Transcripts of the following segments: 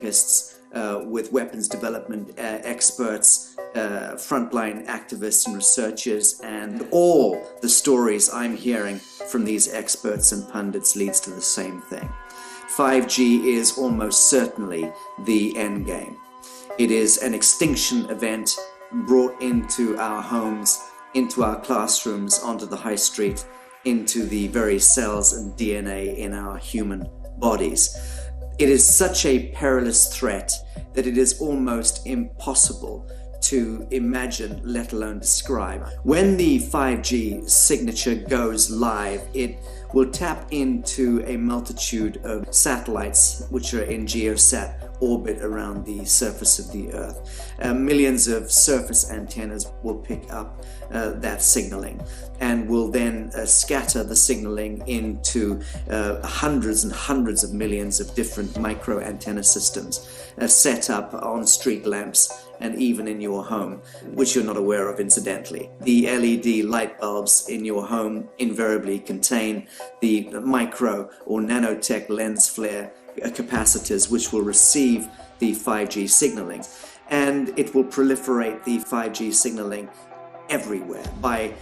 with weapons development experts, frontline activists and researchers, and all the stories I'm hearing from these experts and pundits leads to the same thing. 5G is almost certainly the end game. It is an extinction event brought into our homes, into our classrooms, onto the high street, into the very cells and DNA in our human bodies. It is such a perilous threat that it is almost impossible to imagine, let alone describe. When the 5G signature goes live, it will tap into a multitude of satellites which are in geosat orbit around the surface of the Earth. Millions of surface antennas will pick up that signaling and will then scatter the signaling into hundreds and hundreds of millions of different micro antenna systems set up on street lamps and even in your home, which you're not aware of incidentally. The LED light bulbs in your home invariably contain the micro or nanotech lens flare capacitors which will receive the 5G signaling, and it will proliferate the 5G signaling everywhere by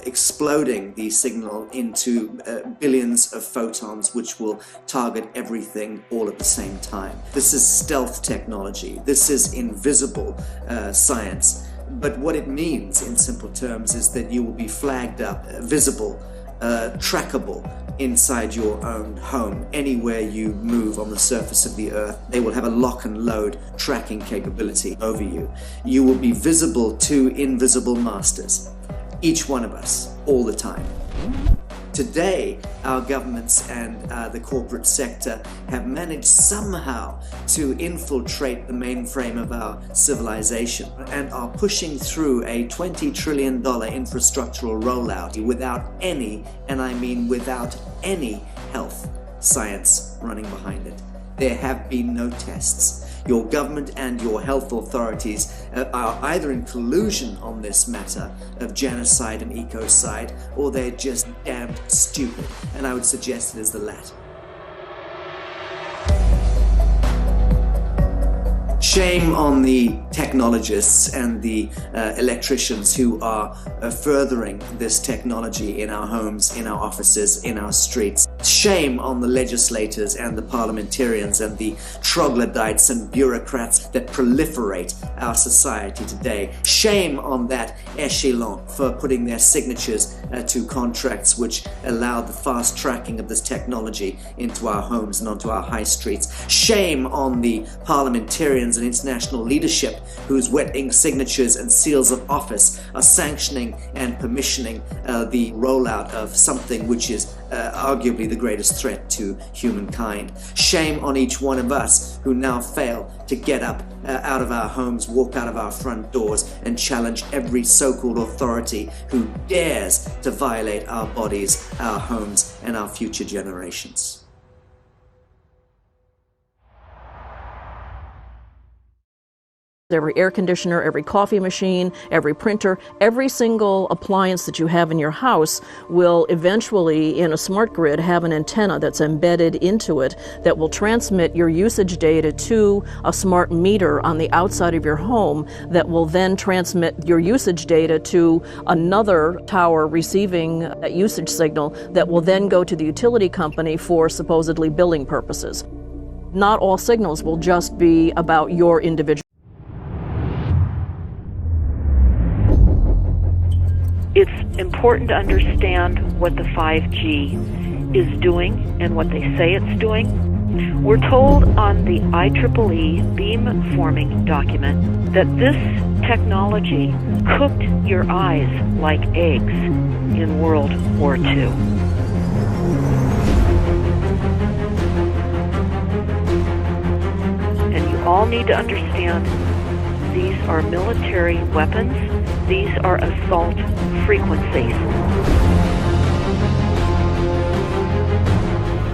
exploding the signal into billions of photons which will target everything all at the same time. This is stealth technology. This is invisible science. But what it means in simple terms is that you will be flagged up, visible, trackable inside your own home. Anywhere you move on the surface of the Earth, they will have a lock and load tracking capability over you. You will be visible to invisible masters, each one of us, all the time. Today, our governments and the corporate sector have managed somehow to infiltrate the mainframe of our civilization and are pushing through a $20 trillion infrastructural rollout without any, and I mean without any, health science running behind it. There have been no tests. Your government and your health authorities are either in collusion on this matter of genocide and ecocide, or they're just damned stupid, and I would suggest it is the latter. Shame on the technologists and the electricians who are furthering this technology in our homes, in our offices, in our streets. Shame on the legislators and the parliamentarians and the troglodytes and bureaucrats that proliferate our society today. Shame on that echelon for putting their signatures to contracts which allow the fast tracking of this technology into our homes and onto our high streets. Shame on the parliamentarians and international leadership whose wet ink signatures and seals of office are sanctioning and permissioning the rollout of something which is arguably the greatest threat to humankind. Shame on each one of us who now fail to get up out of our homes, walk out of our front doors, and challenge every so-called authority who dares to violate our bodies, our homes, and our future generations. Every air conditioner, every coffee machine, every printer, every single appliance that you have in your house will eventually, in a smart grid, have an antenna that's embedded into it that will transmit your usage data to a smart meter on the outside of your home that will then transmit your usage data to another tower receiving that usage signal that will then go to the utility company for supposedly billing purposes. Not all signals will just be about your individual. It's important to understand what the 5G is doing and what they say it's doing. We're told on the IEEE beamforming document that this technology cooked your eyes like eggs in World War II. And you all need to understand these are military weapons. These are assault frequencies.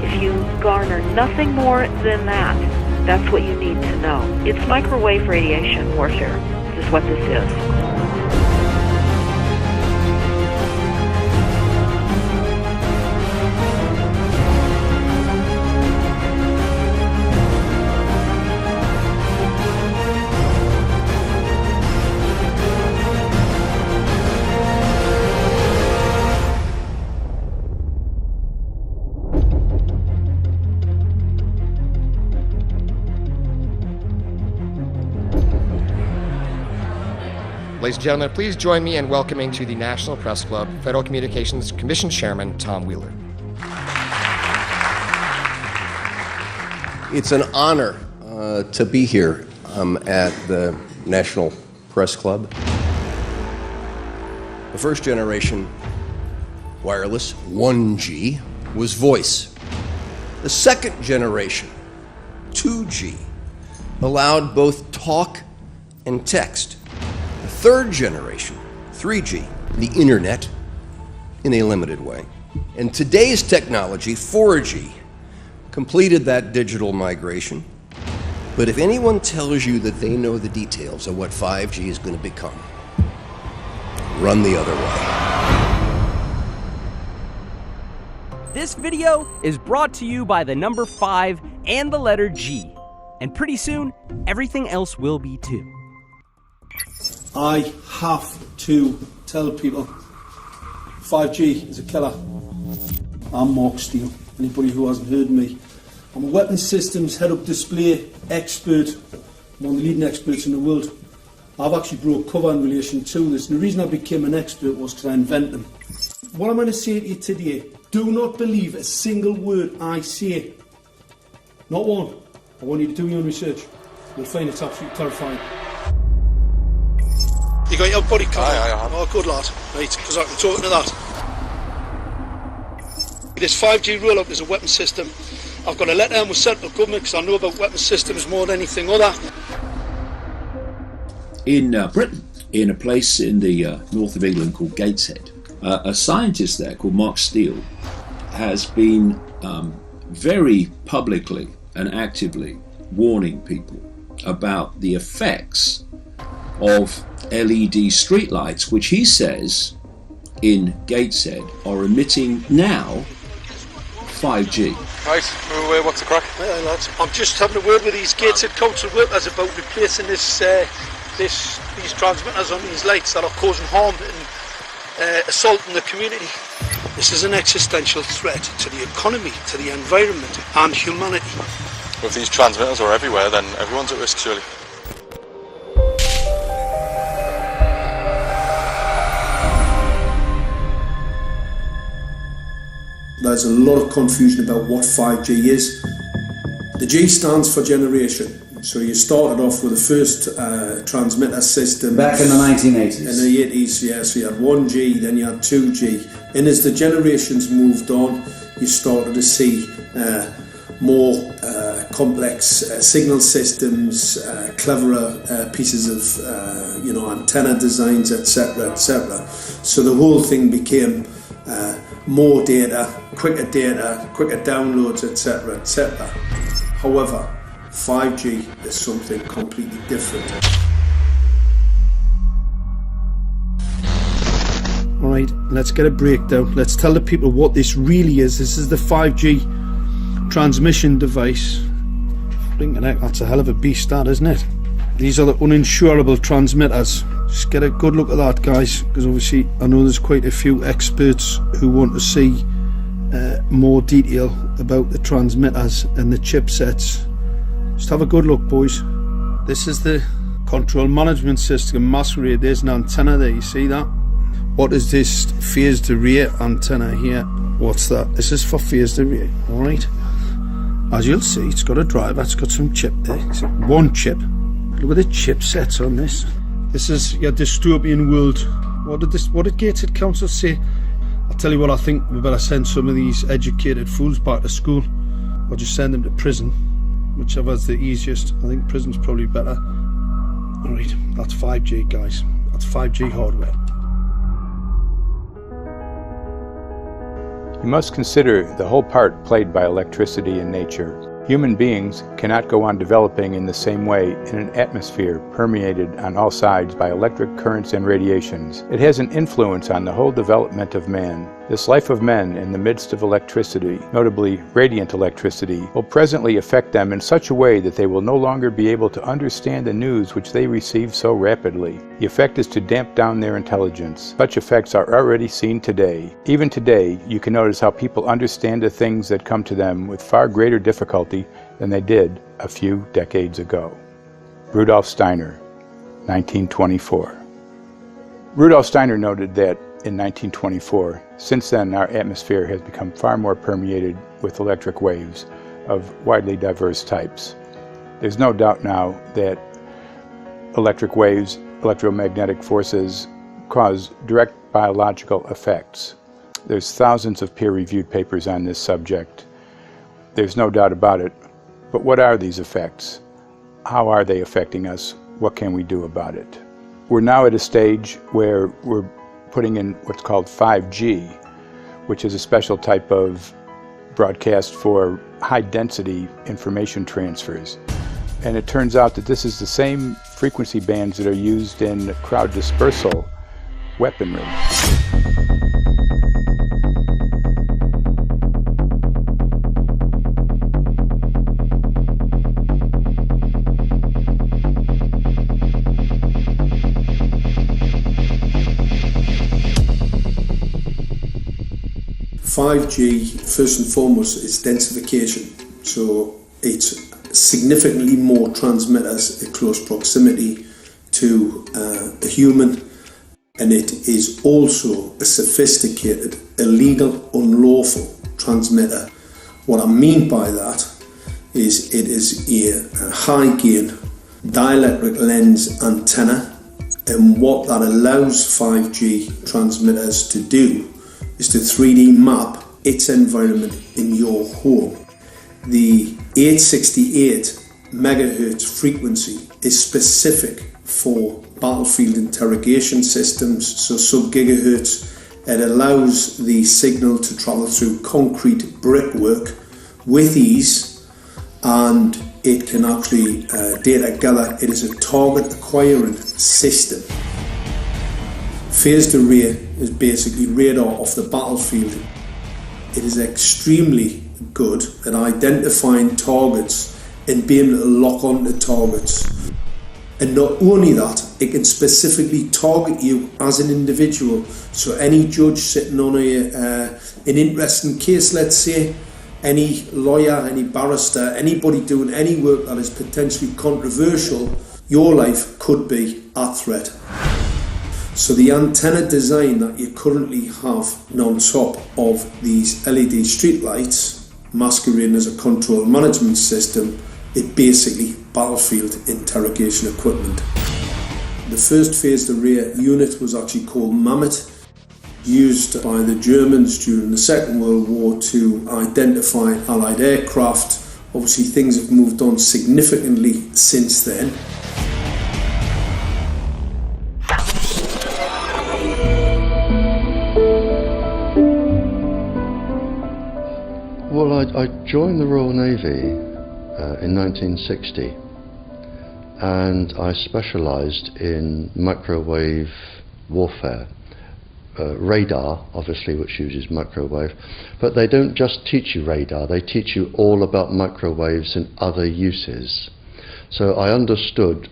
If you garner nothing more than that, that's what you need to know. It's microwave radiation warfare. This is what this is. Ladies and gentlemen, please join me in welcoming to the National Press Club Federal Communications Commission Chairman Tom Wheeler. It's an honor to be here at the National Press Club. The first generation wireless, 1G, was voice. The second generation, 2G, allowed both talk and text. The third generation, 3G, the internet, in a limited way. And today's technology, 4G, completed that digital migration. But if anyone tells you that they know the details of what 5G is going to become, run the other way. This video is brought to you by the number 5 and the letter G. And pretty soon, everything else will be too. I have to tell people 5G is a killer. I'm Mark Steele. Anybody who hasn't heard me, I'm a weapons systems head-up display expert. I'm one of the leading experts in the world. I've actually brought cover in relation to this, and the reason I became an expert was because I invented them. What I'm going to say to you today, do not believe a single word I say. Not one. I want you to do your own research. You'll find it's absolutely terrifying. You got your body covered? Aye. Oh, good lad. Right, because I can talk to that. This 5G rollout is a weapon system. I've got a letter in with central government because I know about weapon systems more than anything other. In Britain, in a place in the north of England called Gateshead, a scientist there called Mark Steele has been very publicly and actively warning people about the effects of LED streetlights, which he says in Gateshead are emitting now 5G. Right, what's the crack? Hey, lads. I'm just having a word with these Gateshead council workers about replacing these transmitters on these lights that are causing harm and assaulting the community. This is an existential threat to the economy, to the environment and humanity. If these transmitters are everywhere, then everyone's at risk, surely. There's a lot of confusion about what 5G is. The G stands for generation. So you started off with the first transmitter system. Back in the 1980s. In the 80s, yeah. So you had 1G, then you had 2G. And as the generations moved on, you started to see more complex signal systems, cleverer pieces of antenna designs, etc., etc. So the whole thing became more data, quicker downloads, etc., etc. However, 5G is something completely different. Alright, let's get a breakdown. Let's tell the people what this really is. This is the 5G transmission device. Blinking heck, that's a hell of a beast, that, isn't it? These are the uninsurable transmitters. Just get a good look at that, guys, because obviously I know there's quite a few experts who want to see more detail about the transmitters and the chipsets. Just have a good look, boys. This is the control management system masquerade. There's an antenna there, you see that? What is this phased array antenna here? What's that? This is for phased array, alright? As you'll see, it's got a driver, it's got some chip there. It's one chip. Look at the chipsets on this. This is your dystopian world. What did Gateshead Council say? I'll tell you what, I think we better send some of these educated fools back to school, or just send them to prison. Whichever's the easiest. I think prison's probably better. Alright, that's 5G, guys. That's 5G hardware. You must consider the whole part played by electricity in nature. Human beings cannot go on developing in the same way in an atmosphere permeated on all sides by electric currents and radiations. It has an influence on the whole development of man. This life of men in the midst of electricity, notably radiant electricity, will presently affect them in such a way that they will no longer be able to understand the news which they receive so rapidly. The effect is to damp down their intelligence. Such effects are already seen today. Even today, you can notice how people understand the things that come to them with far greater difficulty than they did a few decades ago. Rudolf Steiner, 1924. Rudolf Steiner noted that in 1924, since then our atmosphere has become far more permeated with electric waves of widely diverse types. There's no doubt now that electric waves, electromagnetic forces, cause direct biological effects. There's thousands of peer-reviewed papers on this subject. There's no doubt about it. But what are these effects? How are they affecting us? What can we do about it? We're now at a stage where we're putting in what's called 5G, which is a special type of broadcast for high-density information transfers. And it turns out that this is the same frequency bands that are used in crowd dispersal weaponry. .5G, first and foremost, is densification. So it's significantly more transmitters in close proximity to a human, and it is also a sophisticated, illegal, unlawful transmitter. What I mean by that is it is a high gain dielectric lens antenna, and what that allows 5G transmitters to do is to 3D map its environment in your home. The 868 megahertz frequency is specific for battlefield interrogation systems, so sub-gigahertz. It allows the signal to travel through concrete brickwork with ease, and it can actually data gather. It is a target acquiring system. Phased array is basically radar off the battlefield. It is extremely good at identifying targets and being able to lock onto targets. And not only that, it can specifically target you as an individual. So any judge sitting on an interesting case, let's say, any lawyer, any barrister, anybody doing any work that is potentially controversial, your life could be at threat. So the antenna design that you currently have on top of these LED street lights, masquerading as a control management system, it basically battlefield interrogation equipment. The first phased array unit was actually called Mammoth, used by the Germans during the Second World War to identify Allied aircraft. Obviously things have moved on significantly since then. Well, I joined the Royal Navy in 1960, and I specialised in microwave warfare. Radar, obviously, which uses microwave, but they don't just teach you radar, they teach you all about microwaves and other uses. So I understood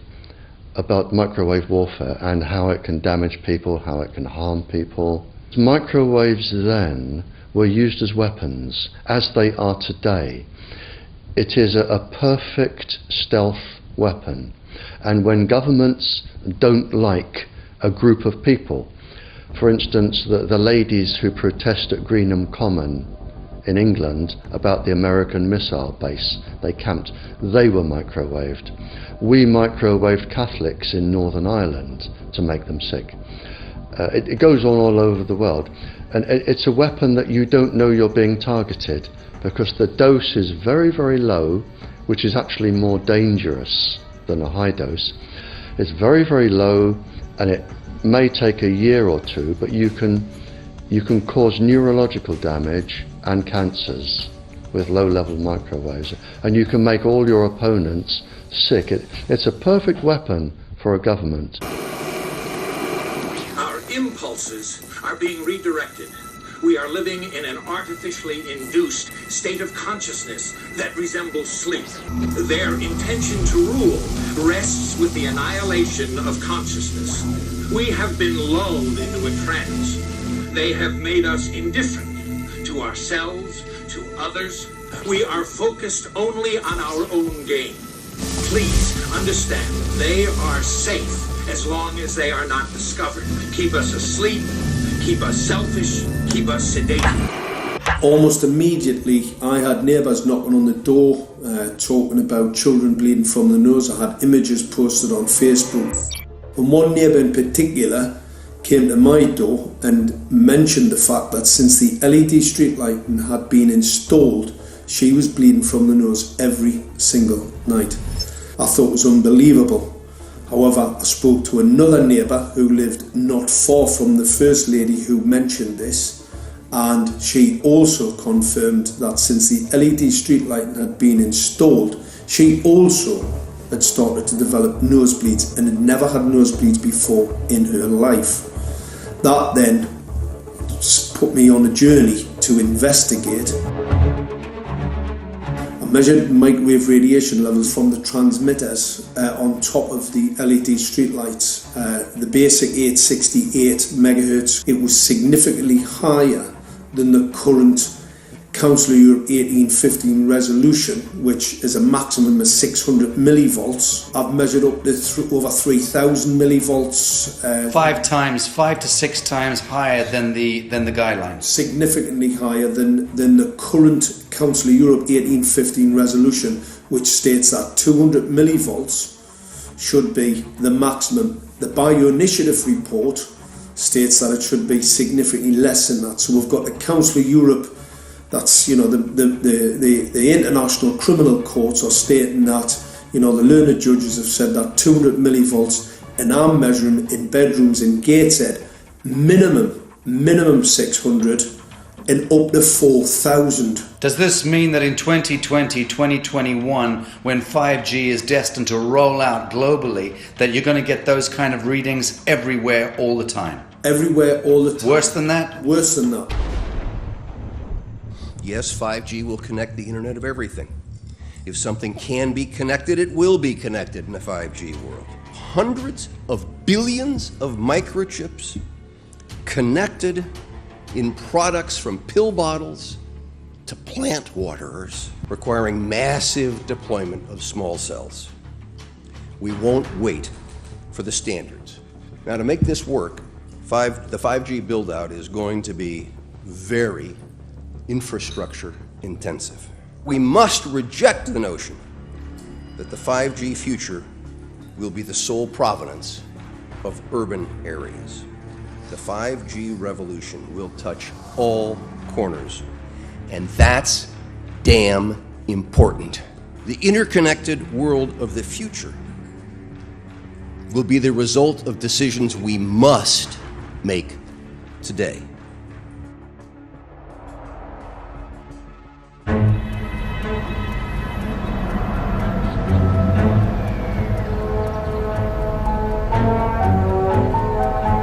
about microwave warfare and how it can damage people, how it can harm people. Microwaves then were used as weapons, as they are today. It is a perfect stealth weapon, and when governments don't like a group of people, for instance the ladies who protest at Greenham Common in England about the American missile base they camped, they were microwaved. We microwaved Catholics in Northern Ireland to make them sick. It goes on all over the world, and it's a weapon that you don't know you're being targeted because the dose is very, very low, which is actually more dangerous than a high dose. It's very, very low, and it may take a year or two, but you can cause neurological damage and cancers with low-level microwaves, and you can make all your opponents sick. It's a perfect weapon for a government. Our impulses are being redirected. We are living in an artificially induced state of consciousness that resembles sleep. Their intention to rule rests with the annihilation of consciousness. We have been lulled into a trance. They have made us indifferent to ourselves, to others. We are focused only on our own gain. Please understand, they are safe as long as they are not discovered. Keep us asleep, keep us selfish, keep us sedated. Almost immediately, I had neighbours knocking on the door, talking about children bleeding from the nose. I had images posted on Facebook. And one neighbour in particular came to my door and mentioned the fact that since the LED street lighting had been installed, she was bleeding from the nose every single night. I thought it was unbelievable. However, I spoke to another neighbour who lived not far from the first lady who mentioned this, and she also confirmed that since the LED street lighting had been installed, she also had started to develop nosebleeds and had never had nosebleeds before in her life. That then put me on a journey to investigate. I measured microwave radiation levels from the transmitters on top of the LED streetlights. The basic 868 megahertz, it was significantly higher than the current Council of Europe 1815 resolution, which is a maximum of 600 millivolts. I've measured up to over 3,000 millivolts. 5 to 6 times higher than the guidelines. Significantly higher than the current Council of Europe 1815 resolution, which states that 200 millivolts should be the maximum. The Bioinitiative report states that it should be significantly less than that. So we've got the Council of Europe, that's, you know, the International Criminal Courts are stating that, you know, the learned judges have said that 200 millivolts, and I'm measuring in bedrooms in Gateshead, minimum 600 and up to 4,000. Does this mean that in 2020, 2021, when 5G is destined to roll out globally, that you're going to get those kind of readings everywhere all the time? Everywhere all the time. Worse than that? Worse than that. Yes, 5G will connect the Internet of everything. If something can be connected, it will be connected in a 5G world. Hundreds of billions of microchips connected in products from pill bottles to plant waterers, requiring massive deployment of small cells. We won't wait for the standards. Now, to make this work, the 5G build-out is going to be very infrastructure intensive. We must reject the notion that the 5G future will be the sole provenance of urban areas. The 5G revolution will touch all corners, and that's damn important. The interconnected world of the future will be the result of decisions we must make today.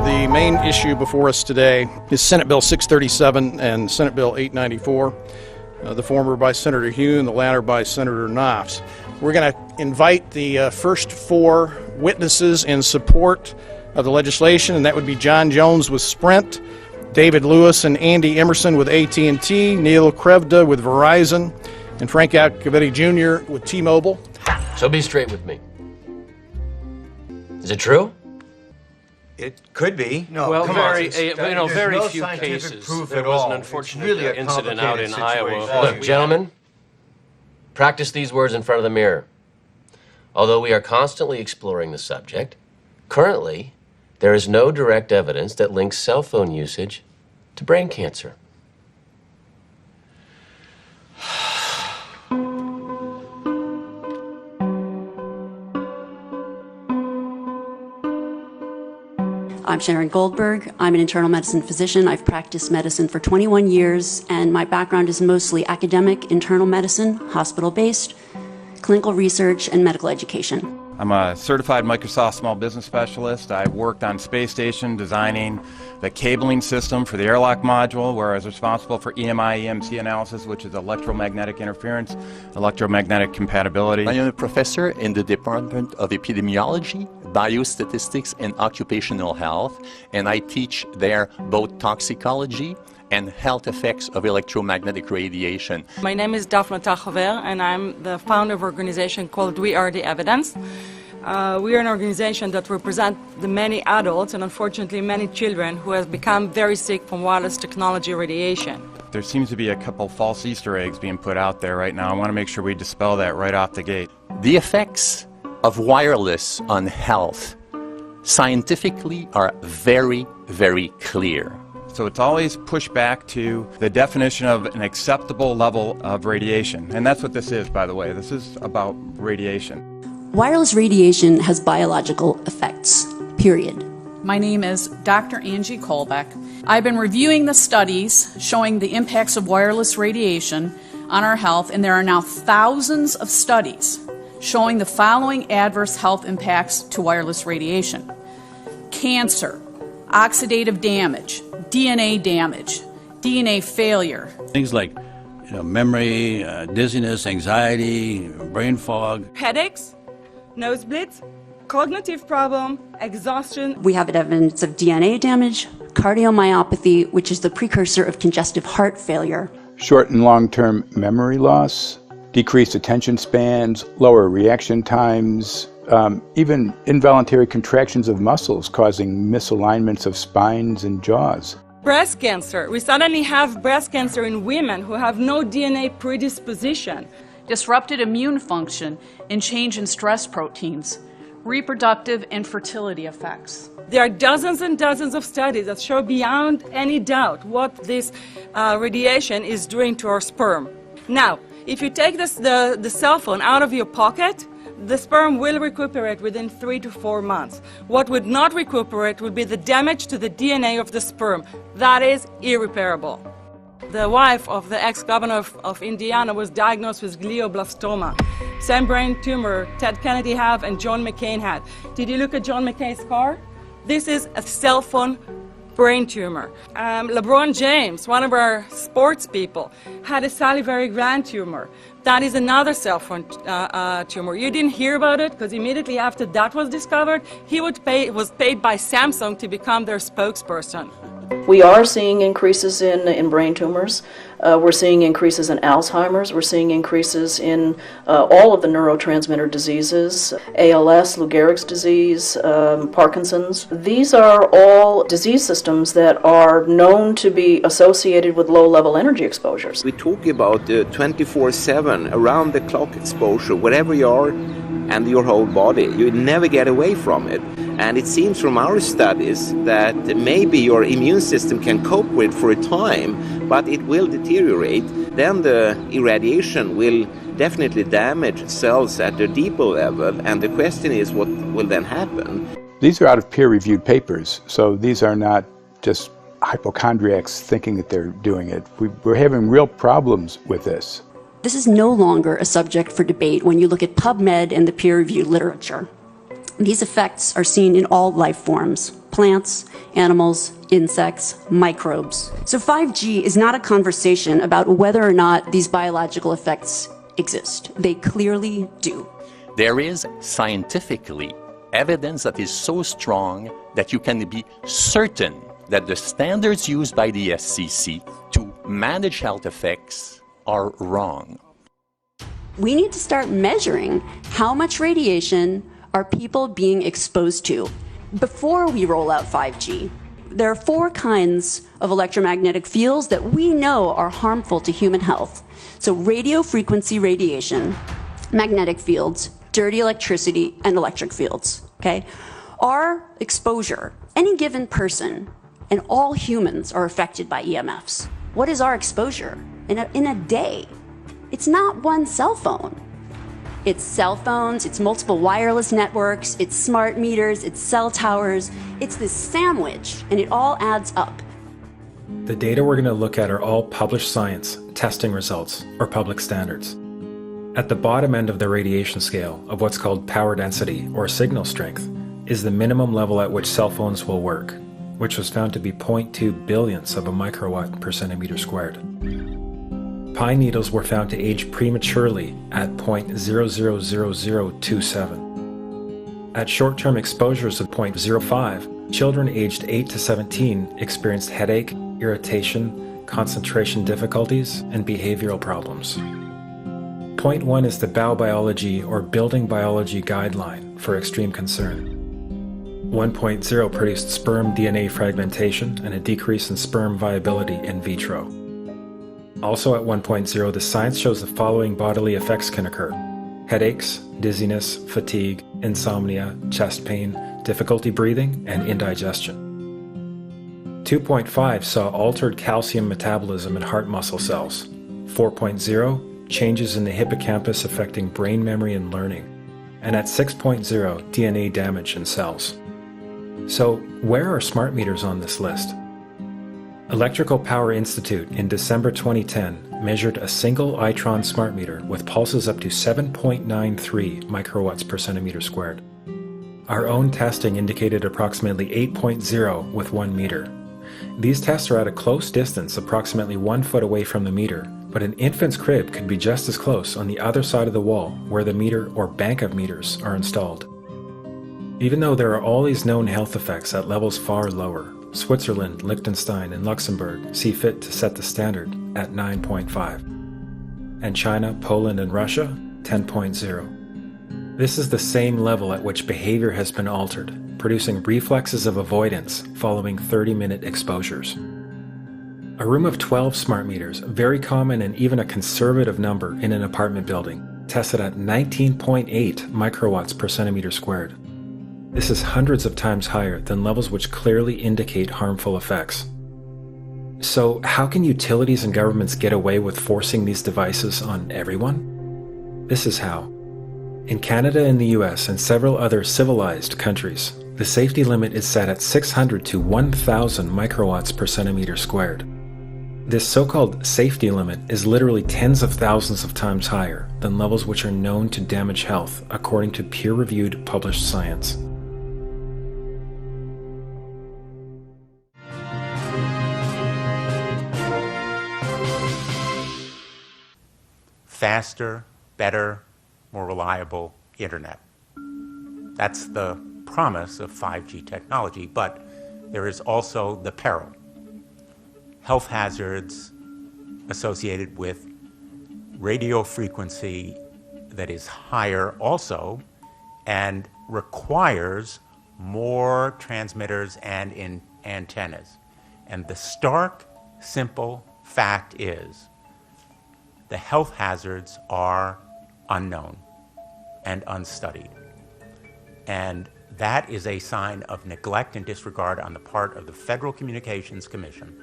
The main issue before us today is Senate Bill 637 and Senate Bill 894, the former by Senator Hugh and the latter by Senator Knopf. We're going to invite the first four witnesses in support of the legislation, and that would be John Jones with Sprint, David Lewis and Andy Emerson with AT&T, Neil Krevda with Verizon, and Frank Alcavetti Jr. with T-Mobile. So be straight with me. Is it true? It could be. No, well, very no few cases. There was an unfortunate incident out in Iowa. Look, gentlemen, practice these words in front of the mirror. Although we are constantly exploring the subject, currently there is no direct evidence that links cell phone usage to brain cancer. I'm Sharon Goldberg. I'm an internal medicine physician. I've practiced medicine for 21 years, and my background is mostly academic, internal medicine, hospital-based, clinical research, and medical education. I'm a certified Microsoft small business specialist. I've worked on space station designing the cabling system for the airlock module, where I was responsible for EMI/EMC analysis, which is electromagnetic interference, electromagnetic compatibility. I am a professor in the Department of Epidemiology, Biostatistics, and Occupational Health, and I teach there both toxicology and health effects of electromagnetic radiation. My name is Daphne Tachover, and I'm the founder of an organization called We Are the Evidence. We are an organization that represents the many adults and unfortunately many children who have become very sick from wireless technology radiation. There seems to be a couple false Easter eggs being put out there right now. I want to make sure we dispel that right off the gate. The effects of wireless on health scientifically are very, very clear. So it's always pushed back to the definition of an acceptable level of radiation. And that's what this is, by the way. This is about radiation. Wireless radiation has biological effects, period. My name is Dr. Angie Kolbeck. I've been reviewing the studies showing the impacts of wireless radiation on our health, and there are now thousands of studies showing the following adverse health impacts to wireless radiation: cancer, oxidative damage, DNA damage, DNA failure. Things like memory, dizziness, anxiety, brain fog. Headaches, nosebleeds, cognitive problem, exhaustion. We have evidence of DNA damage, cardiomyopathy, which is the precursor of congestive heart failure. Short and long-term memory loss, decreased attention spans, lower reaction times, even involuntary contractions of muscles causing misalignments of spines and jaws. Breast cancer. We suddenly have breast cancer in women who have no DNA predisposition. Disrupted immune function and change in stress proteins, reproductive and fertility effects. There are dozens and dozens of studies that show beyond any doubt what this radiation is doing to our sperm. Now, if you take the cell phone out of your pocket, the sperm will recuperate within 3 to 4 months. What would not recuperate would be the damage to the DNA of the sperm. That is irreparable. The wife of the ex-governor of Indiana was diagnosed with glioblastoma. Same brain tumor Ted Kennedy had and John McCain had. Did you look at John McCain's scar? This is a cell phone brain tumor. LeBron James, one of our sports people, had a salivary gland tumor. That is another cell phone tumor. You didn't hear about it because immediately after that was discovered, he was paid by Samsung to become their spokesperson. We are seeing increases in brain tumors. We're seeing increases in Alzheimer's. We're seeing increases in all of the neurotransmitter diseases, ALS, Lou Gehrig's disease, Parkinson's. These are all disease systems that are known to be associated with low-level energy exposures. We talk about 24/7, around-the-clock exposure, wherever you are and your whole body. You never get away from it. And it seems from our studies that maybe your immune system can cope with for a time, but it will deteriorate. Then the irradiation will definitely damage cells at a deeper level, and the question is what will then happen. These are out of peer-reviewed papers, so these are not just hypochondriacs thinking that they're doing it. We're having real problems with this. This is no longer a subject for debate when you look at PubMed and the peer-reviewed literature. These effects are seen in all life forms: plants, animals, insects, microbes. So 5G is not a conversation about whether or not these biological effects exist. They clearly do. There is scientifically evidence that is so strong that you can be certain that the standards used by the SCC to manage health effects are wrong. We need to start measuring how much radiation are people being exposed to before we roll out 5G. There are 4 kinds of electromagnetic fields that we know are harmful to human health. So radio frequency radiation, magnetic fields, dirty electricity, and electric fields. Okay? Our exposure, any given person, and all humans are affected by EMFs. What is our exposure in a day? It's not one cell phone. It's cell phones, it's multiple wireless networks, it's smart meters, it's cell towers. It's this sandwich, and it all adds up. The data we're going to look at are all published science, testing results, or public standards. At the bottom end of the radiation scale of what's called power density, or signal strength, is the minimum level at which cell phones will work, which was found to be 0.2 billionths of a microwatt per centimeter squared. Pine needles were found to age prematurely at 0.000027. At short-term exposures of 0.05, children aged 8 to 17 experienced headache, irritation, concentration difficulties, and behavioral problems. Point 1 is the biobiology or building biology guideline for extreme concern. 1.0 produced sperm DNA fragmentation and a decrease in sperm viability in vitro. Also at 1.0, the science shows the following bodily effects can occur: headaches, dizziness, fatigue, insomnia, chest pain, difficulty breathing, and indigestion. 2.5 saw altered calcium metabolism in heart muscle cells. 4.0, changes in the hippocampus affecting brain memory and learning. And at 6.0, DNA damage in cells. So, where are smart meters on this list? Electrical Power Institute in December 2010 measured a single Itron smart meter with pulses up to 7.93 microwatts per centimeter squared. Our own testing indicated approximately 8.0 with 1 meter. These tests are at a close distance, approximately 1 foot away from the meter, but an infant's crib could be just as close on the other side of the wall where the meter or bank of meters are installed. Even though there are all these known health effects at levels far lower, Switzerland, Liechtenstein, and Luxembourg see fit to set the standard at 9.5. And China, Poland, and Russia, 10.0. This is the same level at which behavior has been altered, producing reflexes of avoidance following 30-minute exposures. A room of 12 smart meters, very common and even a conservative number in an apartment building, tested at 19.8 microwatts per centimeter squared. This is hundreds of times higher than levels which clearly indicate harmful effects. So, how can utilities and governments get away with forcing these devices on everyone? This is how. In Canada and the US and several other civilized countries, the safety limit is set at 600 to 1,000 microwatts per centimeter squared. This so-called safety limit is literally tens of thousands of times higher than levels which are known to damage health according to peer-reviewed published science. Faster, better, more reliable internet. That's the promise of 5G technology, but there is also the peril. Health hazards associated with radio frequency that is higher also and requires more transmitters and antennas. And the stark, simple fact is the health hazards are unknown and unstudied. And that is a sign of neglect and disregard on the part of the Federal Communications Commission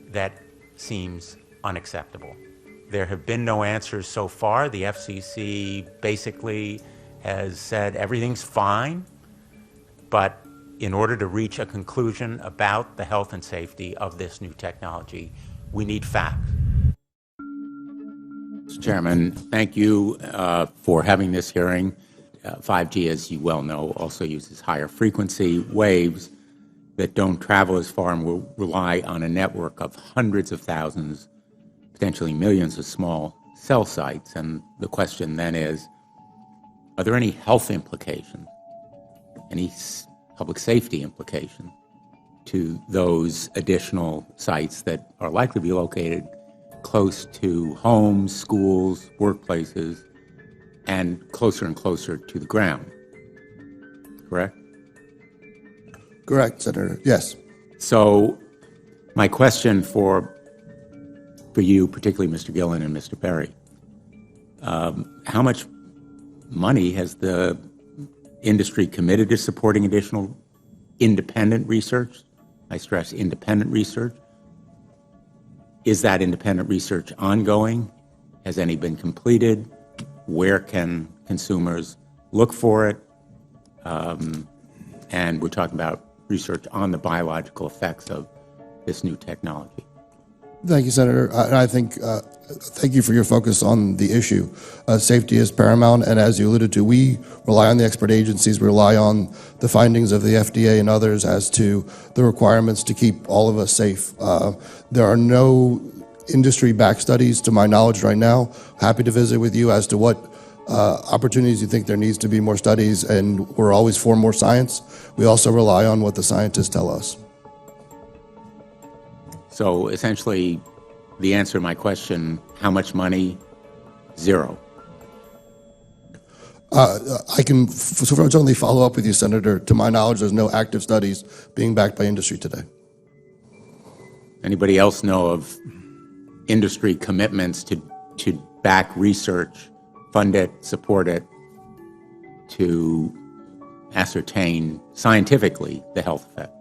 that seems unacceptable. There have been no answers so far. The FCC basically has said everything's fine, but in order to reach a conclusion about the health and safety of this new technology, we need facts. Mr. Chairman, thank you for having this hearing. 5G, as you well know, also uses higher frequency waves that don't travel as far and will rely on a network of hundreds of thousands, potentially millions of small cell sites. And the question then is, are there any health implications, any public safety implications to those additional sites that are likely to be located close to homes, schools, workplaces, and closer to the ground? Correct? Correct, Senator. Yes. So my question for you, particularly Mr. Gillen and Mr. Perry, how much money has the industry committed to supporting additional independent research? I stress independent research. Is that independent research ongoing? Has any been completed? Where can consumers look for it? And we're talking about research on the biological effects of this new technology. Thank you, Senator. I think, thank you for your focus on the issue. Safety is paramount, and as you alluded to, we rely on the expert agencies, we rely on the findings of the FDA and others as to the requirements to keep all of us safe. There are no industry-backed studies, to my knowledge right now. Happy to visit with you as to what opportunities you think there needs to be more studies, and we're always for more science. We also rely on what the scientists tell us. So essentially, the answer to my question, how much money? Zero. I can certainly follow up with you, Senator. To my knowledge, there's no active studies being backed by industry today. Anybody else know of industry commitments to back research, fund it, support it, to ascertain scientifically the health effect?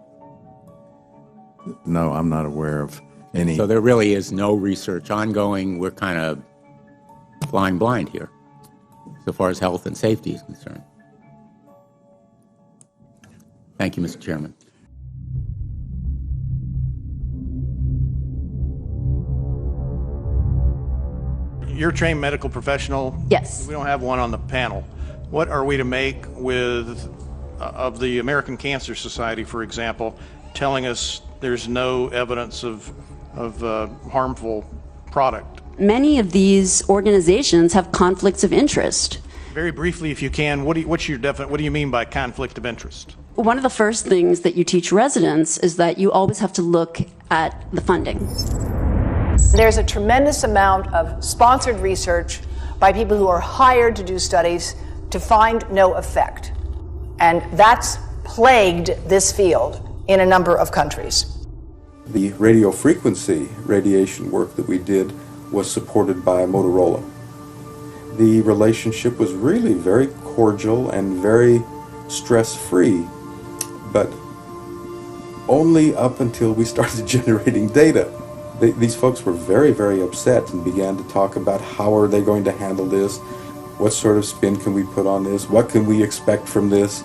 No, I'm not aware of any. So there really is no research ongoing. We're kind of flying blind here, so far as health and safety is concerned. Thank you, Mr. Chairman. You're a trained medical professional. Yes. We don't have one on the panel. What are we to make of the American Cancer Society, for example, telling us there's no evidence of harmful product? Many of these organizations have conflicts of interest. Very briefly, if you can, what do you mean by conflict of interest? One of the first things that you teach residents is that you always have to look at the funding. There's a tremendous amount of sponsored research by people who are hired to do studies to find no effect. And that's plagued this field in a number of countries. The radio frequency radiation work that we did was supported by Motorola. The relationship was really very cordial and very stress-free, but only up until we started generating data. These folks were very, very upset and began to talk about how are they going to handle this, what sort of spin can we put on this, what can we expect from this,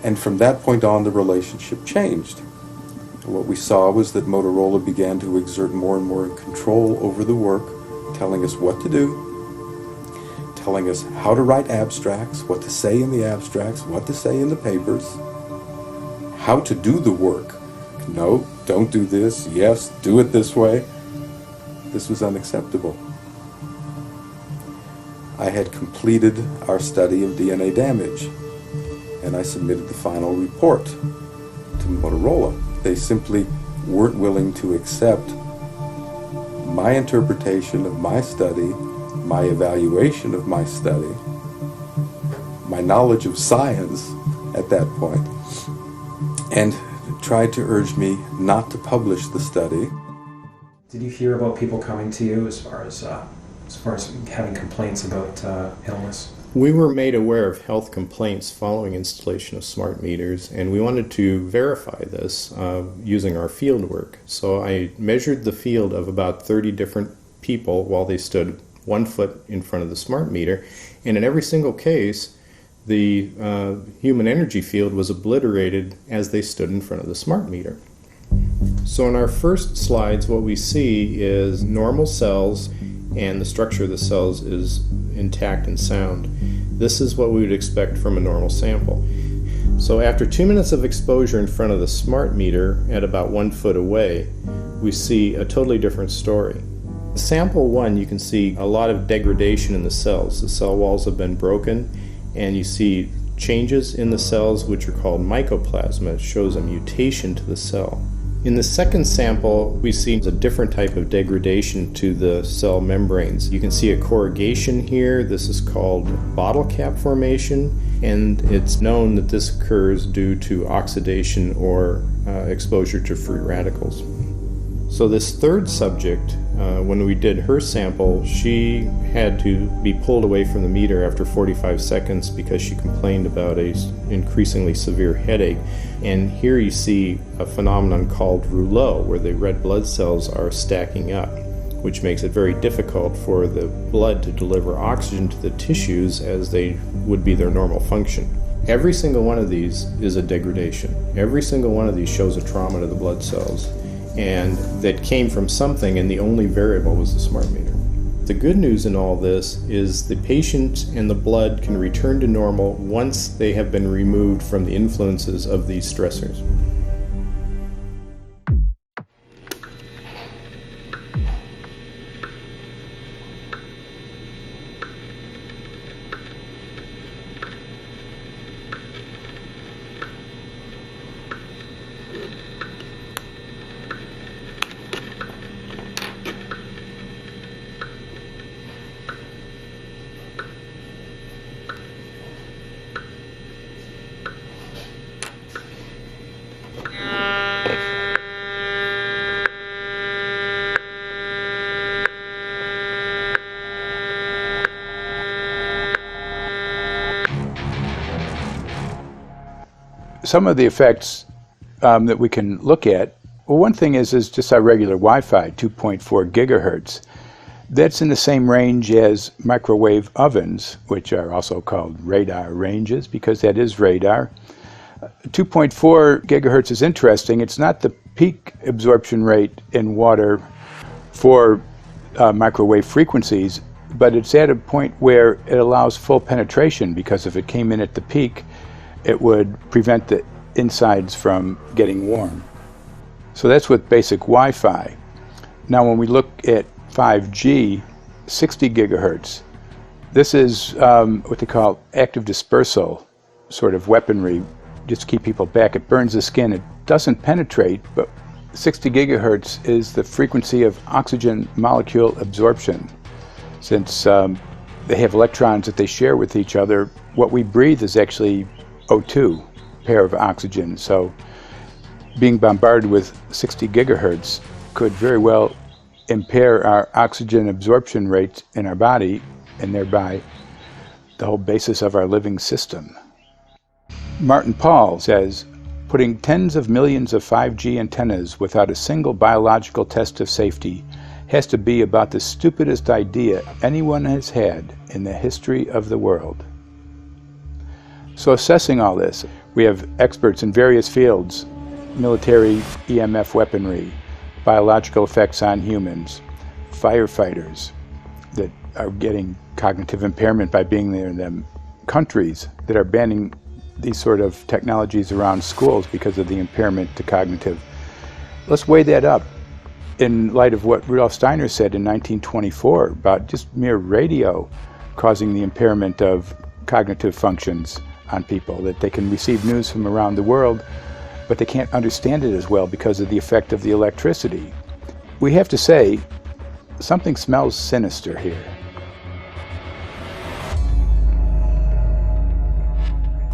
and from that point on the relationship changed. What we saw was that Motorola began to exert more and more control over the work, telling us what to do, telling us how to write abstracts, what to say in the abstracts, what to say in the papers, how to do the work. No, don't do this. Yes, do it this way. This was unacceptable. I had completed our study of DNA damage, and I submitted the final report to Motorola. They simply weren't willing to accept my interpretation of my study, my evaluation of my study, my knowledge of science at that point, and tried to urge me not to publish the study. Did you hear about people coming to you as far as having complaints about illness? We were made aware of health complaints following installation of smart meters, and we wanted to verify this using our field work. So I measured the field of about 30 different people while they stood 1 foot in front of the smart meter, and in every single case, the human energy field was obliterated as they stood in front of the smart meter. So in our first slides, what we see is normal cells, and the structure of the cells is intact and sound. This is what we would expect from a normal sample. So after 2 minutes of exposure in front of the smart meter at about 1 foot away, we see a totally different story. Sample 1, you can see a lot of degradation in the cells. The cell walls have been broken, and you see changes in the cells which are called mycoplasma. It shows a mutation to the cell. In the second sample, we see a different type of degradation to the cell membranes. You can see a corrugation here. This is called bottle cap formation, and it's known that this occurs due to oxidation or exposure to free radicals. So this third subject, when we did her sample, she had to be pulled away from the meter after 45 seconds because she complained about an increasingly severe headache. And here you see a phenomenon called rouleau, where the red blood cells are stacking up, which makes it very difficult for the blood to deliver oxygen to the tissues as they would be their normal function. Every single one of these is a degradation. Every single one of these shows a trauma to the blood cells, and that came from something, and the only variable was the smart meter. The good news in all this is the patient and the blood can return to normal once they have been removed from the influences of these stressors. some of the effects that we can look at, well, one thing is just our regular Wi-Fi, 2.4 gigahertz. That's in the same range as microwave ovens, which are also called radar ranges, because that is radar. 2.4 gigahertz is interesting. It's not the peak absorption rate in water for microwave frequencies, but it's at a point where it allows full penetration, because if it came in at the peak, it would prevent the insides from getting warm. So that's with basic Wi-Fi. Now when we look at 5G, 60 gigahertz, this is what they call active dispersal sort of weaponry, just to keep people back. It burns the skin. It doesn't penetrate, but 60 gigahertz is the frequency of oxygen molecule absorption. Since they have electrons that they share with each other, what we breathe is actually O2, pair of oxygen. So being bombarded with 60 gigahertz could very well impair our oxygen absorption rates in our body, and thereby the whole basis of our living system. Martin Pall says, putting tens of millions of 5G antennas without a single biological test of safety has to be about the stupidest idea anyone has had in the history of the world. So assessing all this, we have experts in various fields: military EMF weaponry, biological effects on humans, firefighters that are getting cognitive impairment by being there in them, countries that are banning these sort of technologies around schools because of the impairment to cognitive. Let's weigh that up in light of what Rudolf Steiner said in 1924 about just mere radio causing the impairment of cognitive functions on people, that they can receive news from around the world, but they can't understand it as well because of the effect of the electricity. We have to say, something smells sinister here.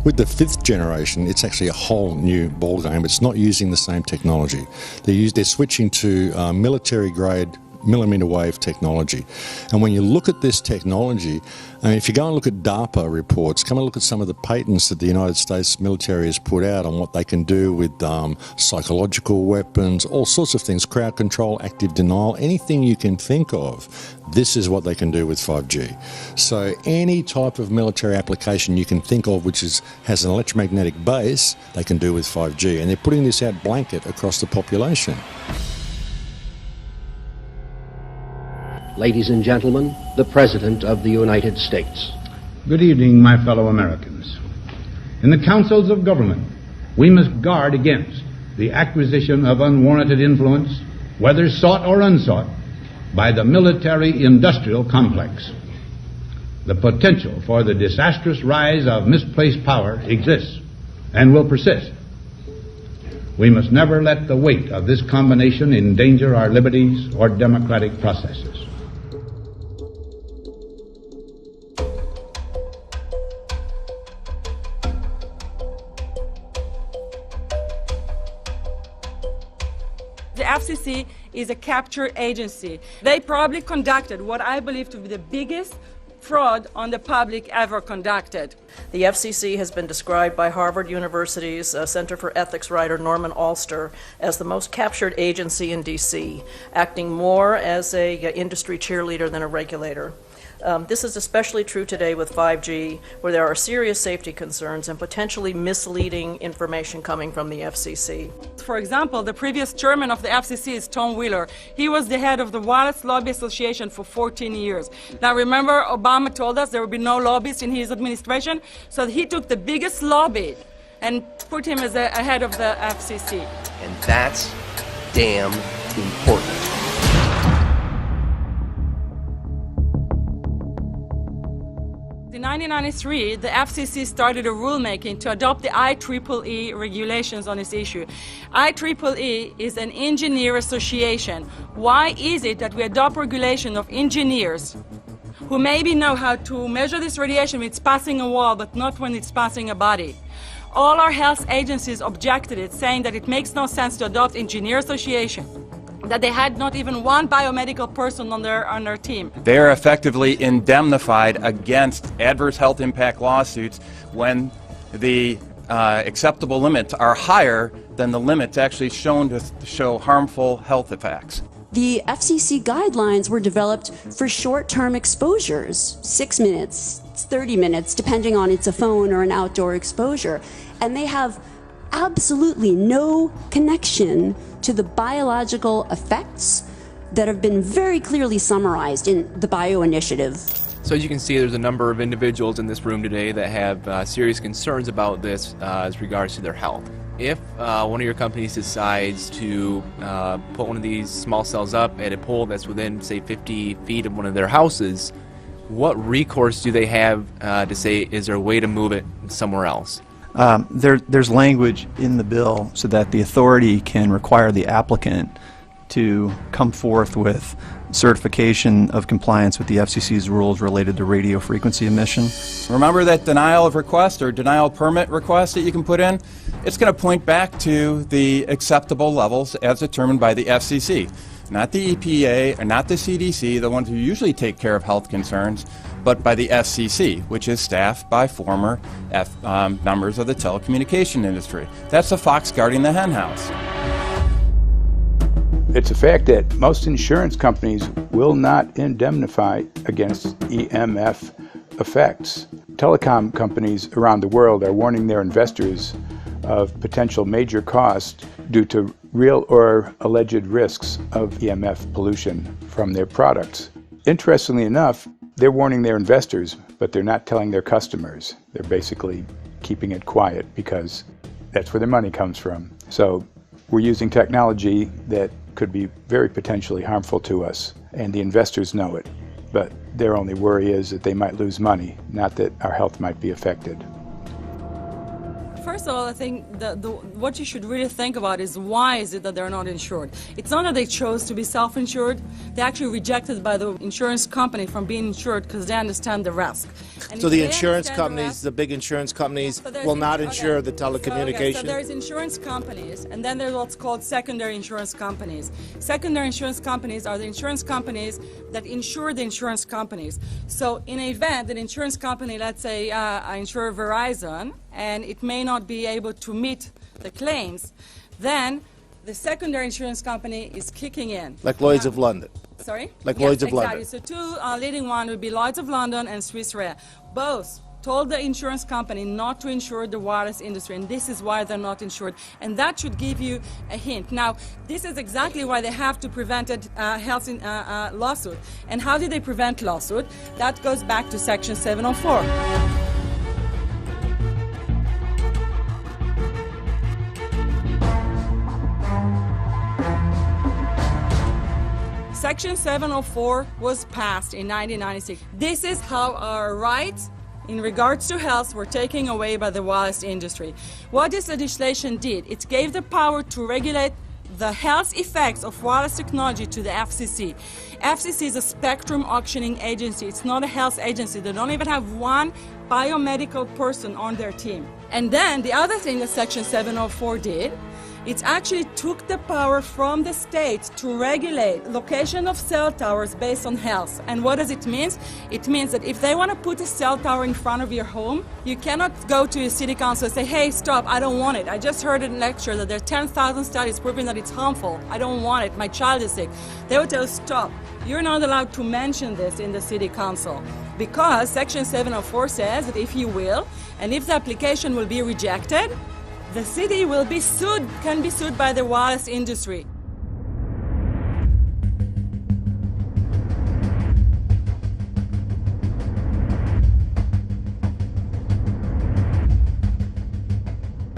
With the 5th generation, it's actually a whole new ballgame. It's not using the same technology. They're switching to military-grade millimeter wave technology. And when you look at this technology, if you go and look at DARPA reports, come and look at some of the patents that the United States military has put out on what they can do with psychological weapons, all sorts of things, crowd control, active denial, anything you can think of, this is what they can do with 5G. So any type of military application you can think of which has an electromagnetic base, they can do with 5G. And they're putting this out blanket across the population. Ladies and gentlemen, the President of the United States. Good evening, my fellow Americans. In the councils of government, we must guard against the acquisition of unwarranted influence, whether sought or unsought, by the military-industrial complex. The potential for the disastrous rise of misplaced power exists and will persist. We must never let the weight of this combination endanger our liberties or democratic processes. The FCC is a capture agency. They probably conducted what I believe to be the biggest fraud on the public ever conducted. The FCC has been described by Harvard University's Center for Ethics writer Norman Alster as the most captured agency in D.C., acting more as an industry cheerleader than a regulator. This is especially true today with 5G, where there are serious safety concerns and potentially misleading information coming from the FCC. For example, the previous chairman of the FCC is Tom Wheeler. He was the head of the Wireless Lobby Association for 14 years. Now remember, Obama told us there would be no lobbyists in his administration, so he took the biggest lobby and put him as a head of the FCC. And that's damn important. In 1993, the FCC started a rulemaking to adopt the IEEE regulations on this issue. IEEE is an engineer association. Why is it that we adopt regulation of engineers who maybe know how to measure this radiation when it's passing a wall, but not when it's passing a body? All our health agencies objected it, saying that it makes no sense to adopt engineer association, that they had not even one biomedical person on their team. They are effectively indemnified against adverse health impact lawsuits when the acceptable limits are higher than the limits actually shown to show harmful health effects. The FCC guidelines were developed for short-term exposures, 6 minutes, 30 minutes, depending on it's a phone or an outdoor exposure. And they have absolutely no connection to the biological effects that have been very clearly summarized in the Bio Initiative. So as you can see, there's a number of individuals in this room today that have serious concerns about this as regards to their health. If one of your companies decides to put one of these small cells up at a pole that's within, say, 50 feet of one of their houses, what recourse do they have to say, is there a way to move it somewhere else? There's language in the bill so that the authority can require the applicant to come forth with certification of compliance with the FCC's rules related to radio frequency emission. Remember that denial of request or denial permit request that you can put in? It's going to point back to the acceptable levels as determined by the FCC. Not the EPA, or not the CDC, the ones who usually take care of health concerns, but by the FCC, which is staffed by former members of the telecommunication industry. That's the fox guarding the hen house. It's a fact that most insurance companies will not indemnify against EMF effects. Telecom companies around the world are warning their investors of potential major costs due to real or alleged risks of EMF pollution from their products. Interestingly enough, they're warning their investors, but they're not telling their customers. They're basically keeping it quiet because that's where their money comes from. So we're using technology that could be very potentially harmful to us, and the investors know it. But their only worry is that they might lose money, not that our health might be affected. First of all, I think what you should really think about is why is it that they're not insured? It's not that they chose to be self-insured. They actually rejected by the insurance company from being insured because they understand the risk. And so the insurance companies, the big insurance companies, will not insure the telecommunications? So there's insurance companies, and then there's what's called secondary insurance companies. Secondary insurance companies are the insurance companies that insure the insurance companies. So in an event, an insurance company, let's say I insure Verizon, and it may not be able to meet the claims, then the secondary insurance company is kicking in. Like Lloyd's of London. Sorry? Like yes, Lloyd's of exactly. London. So two leading ones would be Lloyd's of London and Swiss Re. Both told the insurance company not to insure the wireless industry, and this is why they're not insured. And that should give you a hint. Now, this is exactly why they have to prevent a health lawsuit. And how did they prevent lawsuit? That goes back to Section 704. Section 704 was passed in 1996. This is how our rights in regards to health were taken away by the wireless industry. What this legislation did, it gave the power to regulate the health effects of wireless technology to the FCC. FCC is a spectrum auctioning agency. It's not a health agency. They don't even have one biomedical person on their team. And then the other thing that Section 704 did, it actually took the power from the states to regulate location of cell towers based on health. And what does it mean? It means that if they want to put a cell tower in front of your home, you cannot go to your city council and say, hey, stop, I don't want it. I just heard in a lecture that there are 10,000 studies proving that it's harmful. I don't want it. My child is sick. They will tell you, stop. You're not allowed to mention this in the city council because Section 704 says that if you will, and if the application will be rejected, the city will be sued, can be sued by the wireless industry.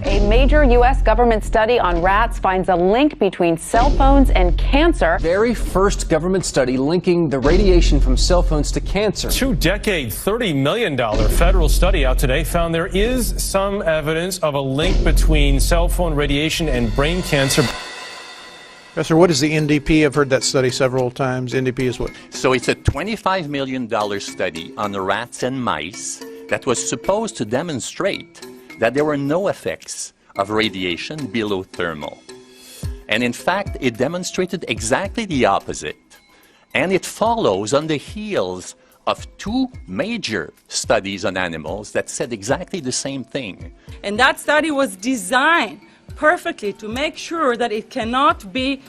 A major U.S. government study on rats finds a link between cell phones and cancer. Very first government study linking the radiation from cell phones to cancer. Two-decade, $30 million federal study out today found there is some evidence of a link between cell phone radiation and brain cancer. Professor, what is the NDP? I've heard that study several times. NDP is what? So it's a $25 million study on the rats and mice that was supposed to demonstrate that there were no effects of radiation below thermal. And in fact, it demonstrated exactly the opposite. And it follows on the heels of two major studies on animals that said exactly the same thing. And that study was designed perfectly to make sure that it cannot be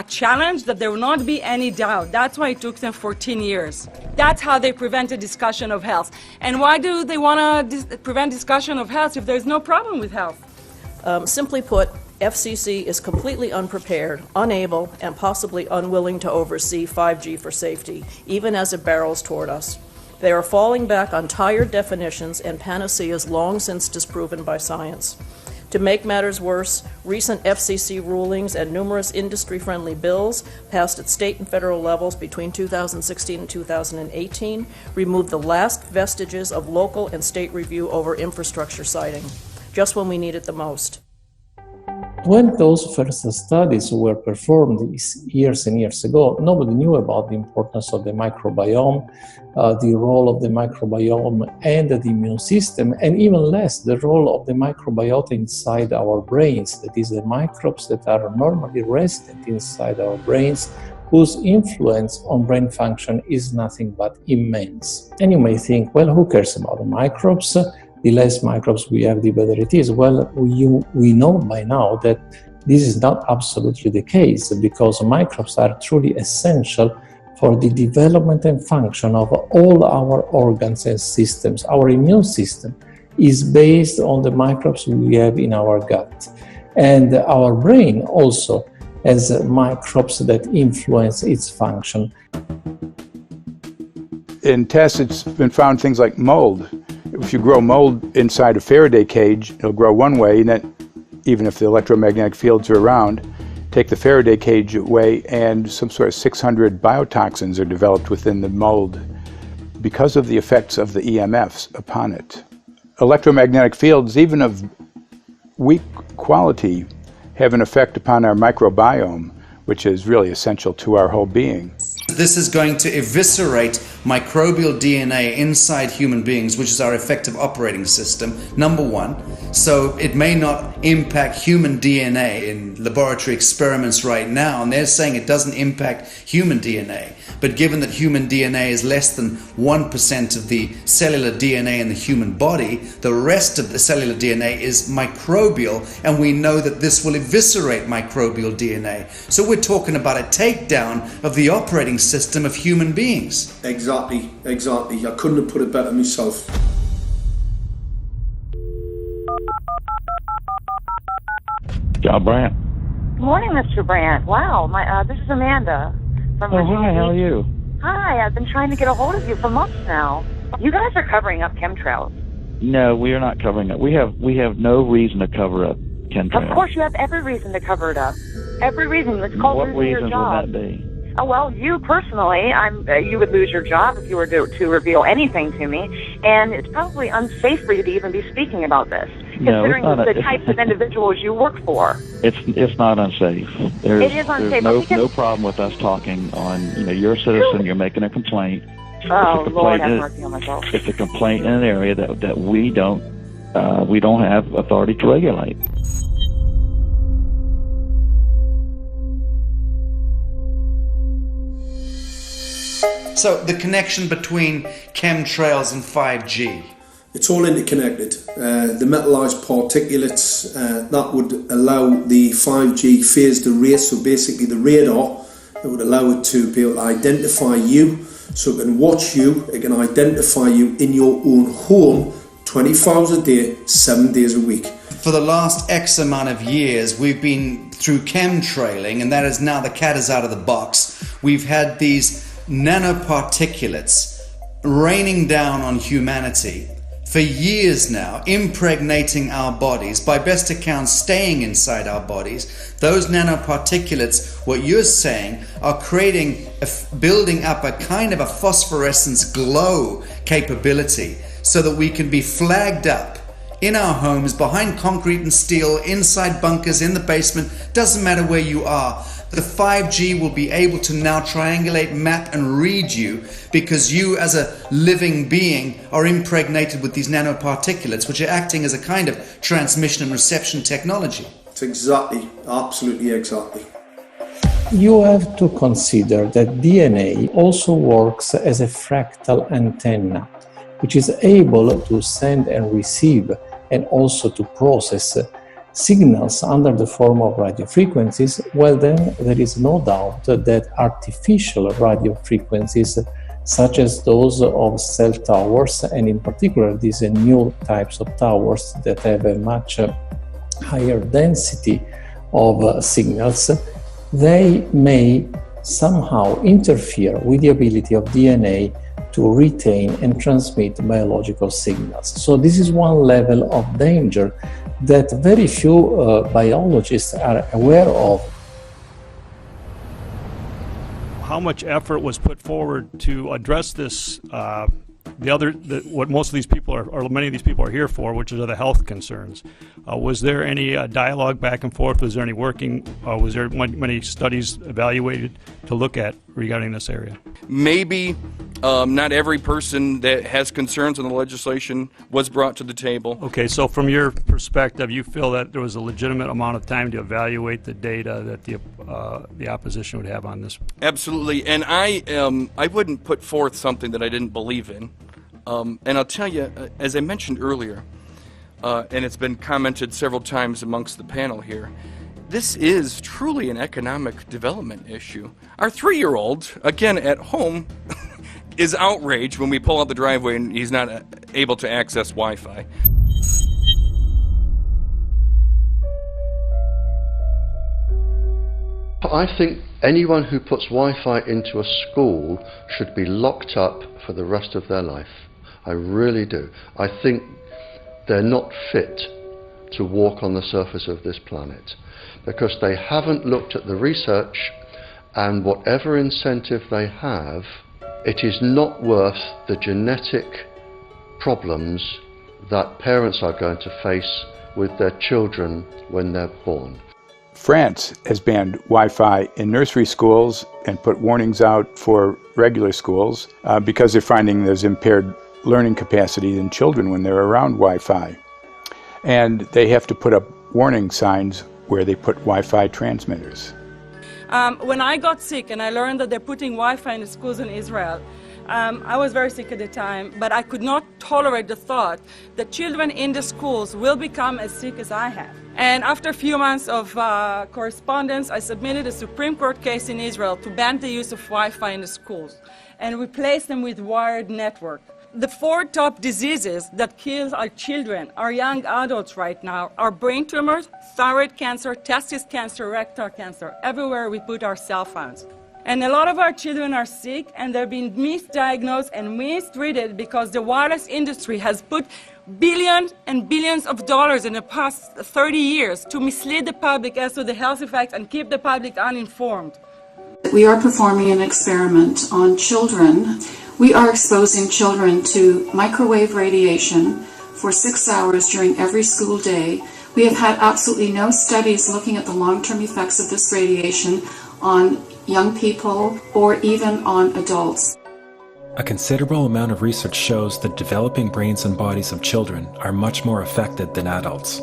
challenged, that there will not be any doubt. That's why it took them 14 years. That's how they prevented discussion of health. And why do they want to prevent discussion of health if there's no problem with health? Simply put, FCC is completely unprepared, unable, and possibly unwilling to oversee 5G for safety, even as it barrels toward us. They are falling back on tired definitions and panaceas long since disproven by science. To make matters worse, recent FCC rulings and numerous industry-friendly bills passed at state and federal levels between 2016 and 2018 removed the last vestiges of local and state review over infrastructure siting, just when we need it the most. When those first studies were performed years and years ago, nobody knew about the importance of the microbiome, the role of the microbiome and the immune system, and even less the role of the microbiota inside our brains, that is, the microbes that are normally resident inside our brains, whose influence on brain function is nothing but immense. And you may think, well, who cares about the microbes? The less microbes we have, the better it is. Well, we know by now that this is not absolutely the case, because microbes are truly essential for the development and function of all our organs and systems. Our immune system is based on the microbes we have in our gut. And our brain also has microbes that influence its function. In tests, it's been found things like mold. If you grow mold inside a Faraday cage, it'll grow one way, and then even if the electromagnetic fields are around, take the Faraday cage away and some sort of 600 biotoxins are developed within the mold because of the effects of the EMFs upon it. Electromagnetic fields, even of weak quality, have an effect upon our microbiome, which is really essential to our whole being. This is going to eviscerate microbial DNA inside human beings, which is our effective operating system, number one. So it may not impact human DNA in laboratory experiments right now, and they're saying it doesn't impact human DNA. But given that human DNA is less than 1% of the cellular DNA in the human body, the rest of the cellular DNA is microbial, and we know that this will eviscerate microbial DNA. So we're talking about a takedown of the operating system of human beings. Exactly. I couldn't have put it better myself. John Brandt. Good morning, Mr. Brandt. Wow, this is Amanda from Virginia. Hi, how are you? Hi, I've been trying to get a hold of you for months now. You guys are covering up chemtrails. No, we are not covering up. We have no reason to cover up chemtrails. Of course, you have every reason to cover it up. Every reason. It's called losing your job. What reasons would that be? Oh, well, you personally, you would lose your job if you were to reveal anything to me, and it's probably unsafe for you to even be speaking about this, considering the types of individuals you work for. It's not unsafe. It is unsafe. There's no problem with us talking on, you're a citizen, you're making a complaint. Oh, Lord, have mercy on myself. It's a complaint in an area that we don't have authority to regulate. So the connection between chemtrails and 5G. It's all interconnected. The metallized particulates that would allow the 5G phased array, so basically the radar, that would allow it to be able to identify you, so it can watch you, it can identify you in your own home 24 hours a day, 7 days a week. For the last X amount of years, we've been through chemtrailing, and that is now the cat is out of the box. We've had these nanoparticulates raining down on humanity for years now, impregnating our bodies, by best accounts staying inside our bodies. Those nanoparticulates, what you're saying, are building up a kind of a phosphorescence glow capability so that we can be flagged up in our homes, behind concrete and steel, inside bunkers, in the basement, doesn't matter where you are. The 5G will be able to now triangulate, map and read you, because you as a living being are impregnated with these nanoparticulates, which are acting as a kind of transmission and reception technology. It's absolutely exactly. You have to consider that DNA also works as a fractal antenna, which is able to send and receive and also to process signals under the form of radio frequencies. Well, then there is no doubt that artificial radio frequencies such as those of cell towers, and in particular these new types of towers that have a much higher density of signals, they may somehow interfere with the ability of DNA to retain and transmit biological signals. So this is one level of danger that very few biologists are aware of. How much effort was put forward to address this, what most of these people are, or many of these people are here for, which are the health concerns? Was there any dialogue back and forth? Was there any working, was there many studies evaluated to look at regarding this area? Maybe not every person that has concerns on the legislation was brought to the table. Okay, so from your perspective, you feel that there was a legitimate amount of time to evaluate the data that the opposition would have on this? Absolutely, and I wouldn't put forth something that I didn't believe in. And I'll tell you, as I mentioned earlier, and it's been commented several times amongst the panel here, this is truly an economic development issue. Our 3-year-old, again at home, is outraged when we pull out the driveway and he's not able to access Wi-Fi. I think anyone who puts Wi-Fi into a school should be locked up for the rest of their life. I really do. I think they're not fit to walk on the surface of this planet because they haven't looked at the research, and whatever incentive they have, it is not worth the genetic problems that parents are going to face with their children when they're born. France has banned Wi-Fi in nursery schools and put warnings out for regular schools because they're finding there's impaired learning capacity in children when they're around Wi-Fi. And they have to put up warning signs where they put Wi-Fi transmitters. When I got sick and I learned that they're putting Wi-Fi in the schools in Israel, I was very sick at the time, but I could not tolerate the thought that children in the schools will become as sick as I have. And after a few months of correspondence, I submitted a Supreme Court case in Israel to ban the use of Wi-Fi in the schools and replace them with wired network. The 4 top diseases that kill our children, our young adults right now, are brain tumors, thyroid cancer, testis cancer, rectal cancer, everywhere we put our cell phones. And a lot of our children are sick and they're being misdiagnosed and mistreated because the wireless industry has put billions and billions of dollars in the past 30 years to mislead the public as to the health effects and keep the public uninformed. We are performing an experiment on children. We are exposing children to microwave radiation for 6 hours during every school day. We have had absolutely no studies looking at the long-term effects of this radiation on young people or even on adults. A considerable amount of research shows that developing brains and bodies of children are much more affected than adults.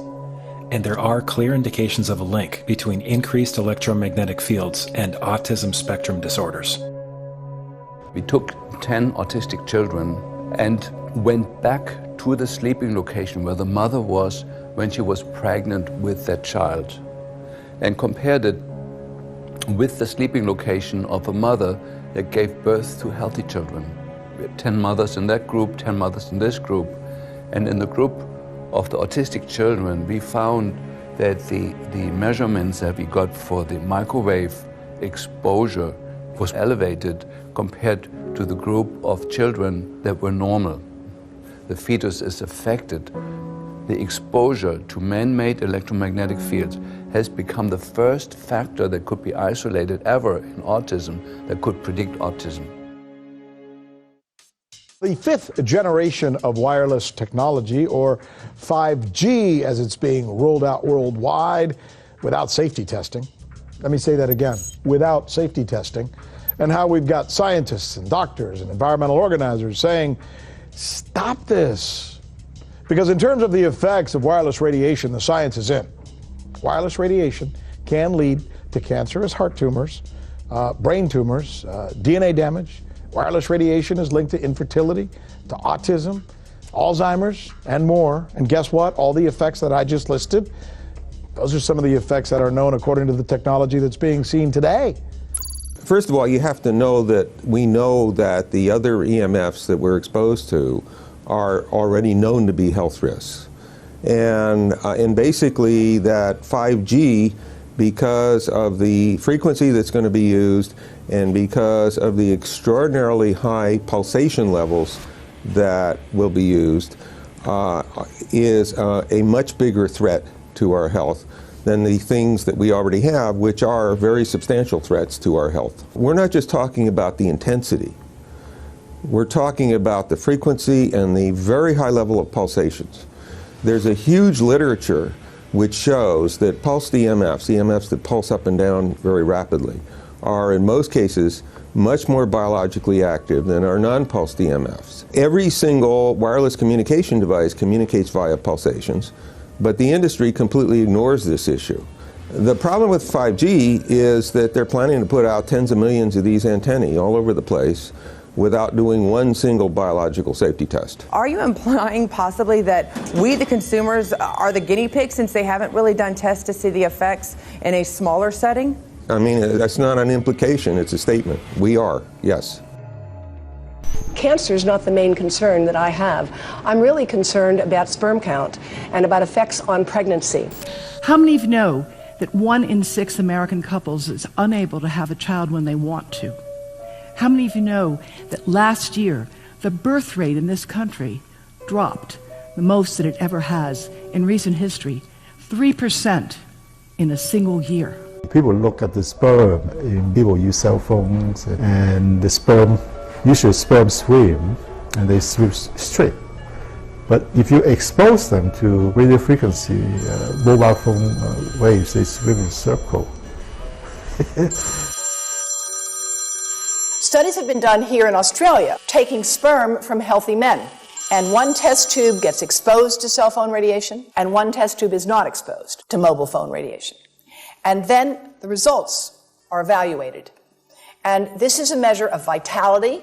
And there are clear indications of a link between increased electromagnetic fields and autism spectrum disorders. We took 10 autistic children and went back to the sleeping location where the mother was when she was pregnant with that child and compared it with the sleeping location of a mother that gave birth to healthy children. We had 10 mothers in that group, 10 mothers in this group, and in the group of the autistic children we found that the measurements that we got for the microwave exposure was elevated compared to the group of children that were normal. The fetus is affected. The exposure to man-made electromagnetic fields has become the first factor that could be isolated ever in autism that could predict autism. The 5th generation of wireless technology, or 5G as it's being rolled out worldwide without safety testing. Let me say that again, without safety testing. And how we've got scientists and doctors and environmental organizers saying, stop this. Because in terms of the effects of wireless radiation, the science is in. Wireless radiation can lead to cancerous heart tumors, brain tumors, DNA damage. Wireless radiation is linked to infertility, to autism, Alzheimer's, and more. And guess what? All the effects that I just listed, those are some of the effects that are known according to the technology that's being seen today. First of all, you have to know that we know that the other EMFs that we're exposed to are already known to be health risks. And basically that 5G, because of the frequency that's going to be used and because of the extraordinarily high pulsation levels that will be used, is a much bigger threat to our health than the things that we already have, which are very substantial threats to our health. We're not just talking about the intensity. We're talking about the frequency and the very high level of pulsations. There's a huge literature which shows that pulsed EMFs, EMFs that pulse up and down very rapidly, are in most cases much more biologically active than our non-pulsed EMFs. Every single wireless communication device communicates via pulsations, but the industry completely ignores this issue. The problem with 5G is that they're planning to put out tens of millions of these antennae all over the place without doing one single biological safety test. Are you implying possibly that we, the consumers, are the guinea pigs since they haven't really done tests to see the effects in a smaller setting? I mean, that's not an implication, it's a statement. We are, yes. Cancer is not the main concern that I have. I'm really concerned about sperm count and about effects on pregnancy. How many of you know that 1 in 6 American couples is unable to have a child when they want to? How many of you know that last year the birth rate in this country dropped the most that it ever has in recent history, 3% in a single year? People look at the sperm, and people use cell phones, and the sperm, usually sperm swim, and they swim straight. But if you expose them to radio frequency, mobile phone waves, they swim in a circle. Studies have been done here in Australia, taking sperm from healthy men. And one test tube gets exposed to cell phone radiation, and one test tube is not exposed to mobile phone radiation. And then the results are evaluated. And this is a measure of vitality.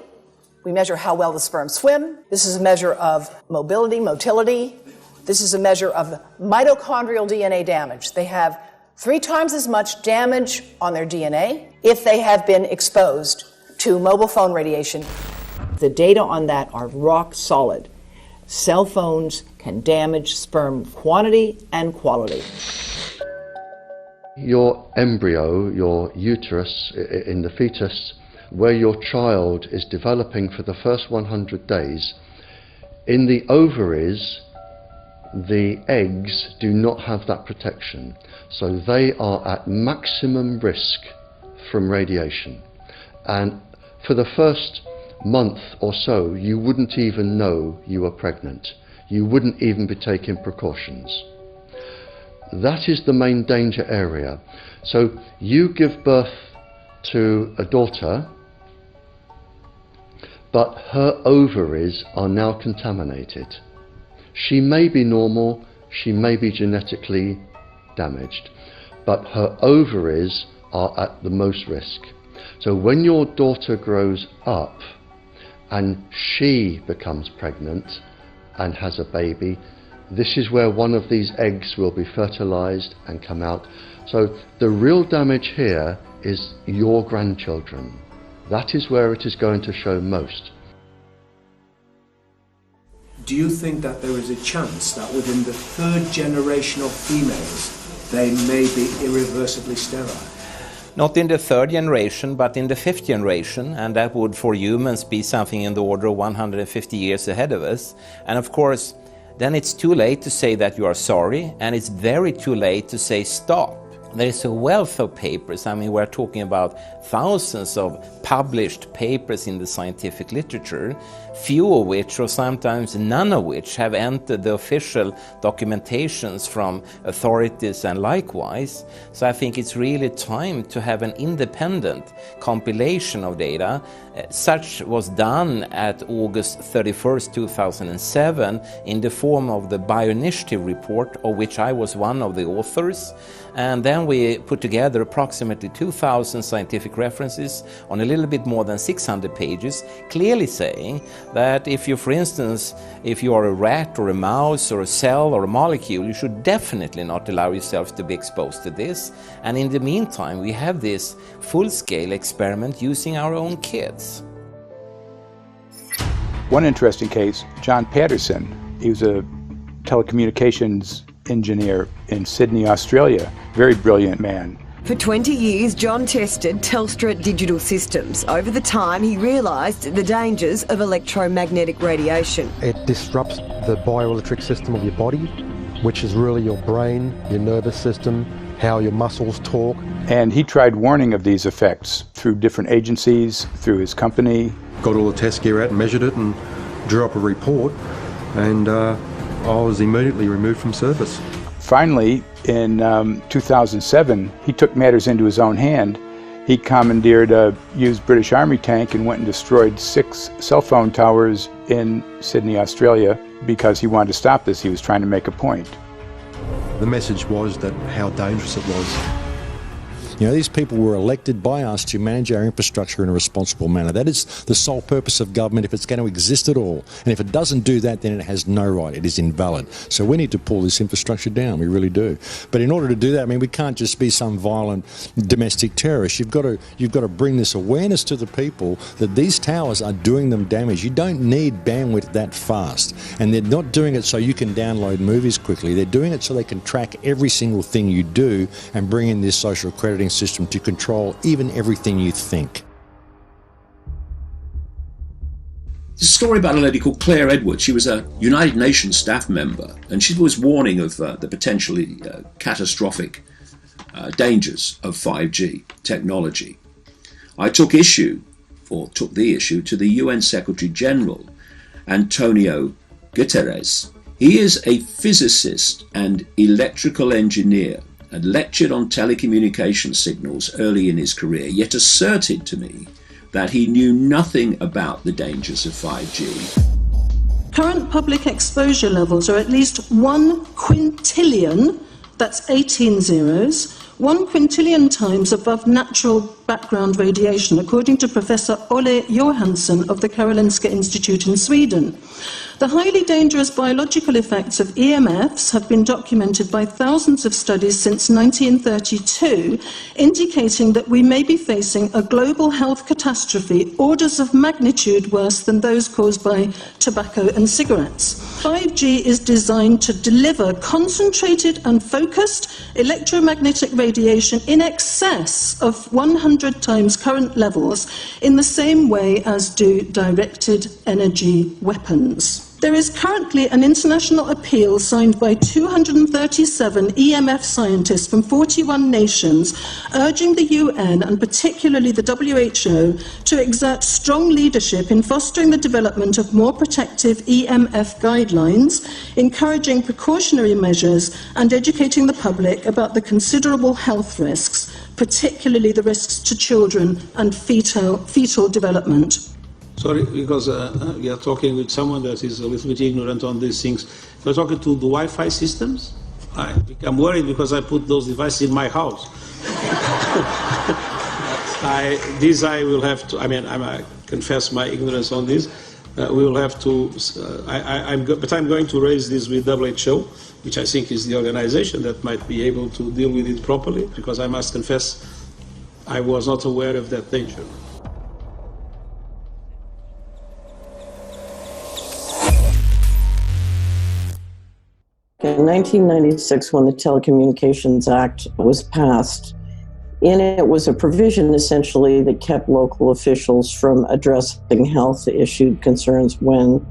We measure how well the sperm swim. This is a measure of motility. This is a measure of mitochondrial DNA damage. They have 3 times as much damage on their DNA if they have been exposed to mobile phone radiation. The data on that are rock solid. Cell phones can damage sperm quantity and quality. Your embryo, your uterus in the fetus, where your child is developing for the first 100 days, in the ovaries, the eggs do not have that protection. So they are at maximum risk from radiation. And for the first month or so, you wouldn't even know you were pregnant. You wouldn't even be taking precautions. That is the main danger area. So you give birth to a daughter, but her ovaries are now contaminated. She may be normal, she may be genetically damaged, but her ovaries are at the most risk. So when your daughter grows up and she becomes pregnant and has a baby, this is where one of these eggs will be fertilized and come out. So the real damage here is your grandchildren. That is where it is going to show most. Do you think that there is a chance that within the 3rd generation of females, they may be irreversibly sterile? Not in the 3rd generation, but in the 5th generation, and that would for humans be something in the order of 150 years ahead of us. And of course, then it's too late to say that you are sorry, and it's very too late to say stop. There is a wealth of papers. I mean, we're talking about thousands of published papers in the scientific literature, few of which, or sometimes none of which, have entered the official documentations from authorities and likewise. So I think it's really time to have an independent compilation of data. Such was done at August 31st, 2007 in the form of the Bioinitiative report, of which I was one of the authors. And then then we put together approximately 2,000 scientific references on a little bit more than 600 pages, clearly saying that if you, for instance, if you are a rat or a mouse or a cell or a molecule, you should definitely not allow yourself to be exposed to this. And in the meantime, we have this full-scale experiment using our own kids. One interesting case, John Patterson, he was a telecommunications engineer in Sydney, Australia. Very brilliant man. For 20 years, John tested Telstra digital systems. Over the time, he realised the dangers of electromagnetic radiation. It disrupts the bioelectric system of your body, which is really your brain, your nervous system, how your muscles talk. And he tried warning of these effects through different agencies, through his company. Got all the test gear out and measured it and drew up a report, and I was immediately removed from service. Finally, in 2007, he took matters into his own hand. He commandeered a used British Army tank and went and destroyed 6 cell phone towers in Sydney, Australia, because he wanted to stop this. He was trying to make a point. The message was that how dangerous it was. You know, these people were elected by us to manage our infrastructure in a responsible manner. That is the sole purpose of government if it's going to exist at all. And if it doesn't do that, then it has no right. It is invalid. So we need to pull this infrastructure down. We really do. But in order to do that, I mean, we can't just be some violent domestic terrorist. You've got to bring this awareness to the people that these towers are doing them damage. You don't need bandwidth that fast. And they're not doing it so you can download movies quickly. They're doing it so they can track every single thing you do and bring in this social crediting system to control even everything you think. There's a story about a lady called Claire Edwards. She was a United Nations staff member, and she was warning of the potentially catastrophic dangers of 5G technology. I took the issue to the UN Secretary General, Antonio Guterres. He is a physicist and electrical engineer, and lectured on telecommunication signals early in his career, yet asserted to me that he knew nothing about the dangers of 5G. Current public exposure levels are at least 1 quintillion, that's 18 zeros, 1 quintillion times above natural background radiation, according to Professor Olle Johansson of the Karolinska Institute in Sweden. The highly dangerous biological effects of EMFs have been documented by thousands of studies since 1932, indicating that we may be facing a global health catastrophe orders of magnitude worse than those caused by tobacco and cigarettes. 5G is designed to deliver concentrated and focused electromagnetic radiation in excess of 100 times current levels in the same way as do directed energy weapons. There is currently an international appeal signed by 237 EMF scientists from 41 nations, urging the UN and particularly the WHO to exert strong leadership in fostering the development of more protective EMF guidelines, encouraging precautionary measures and educating the public about the considerable health risks, particularly the risks to children and fetal development. Sorry, because we are talking with someone that is a little bit ignorant on these things. If you're talking to the Wi-Fi systems, I become worried because I put those devices in my house. I will have to, I confess my ignorance on this. We will have to, but I'm going to raise this with WHO, which I think is the organization that might be able to deal with it properly, because I must confess I was not aware of that danger. In 1996, when the Telecommunications Act was passed, in it was a provision essentially that kept local officials from addressing health issue concerns when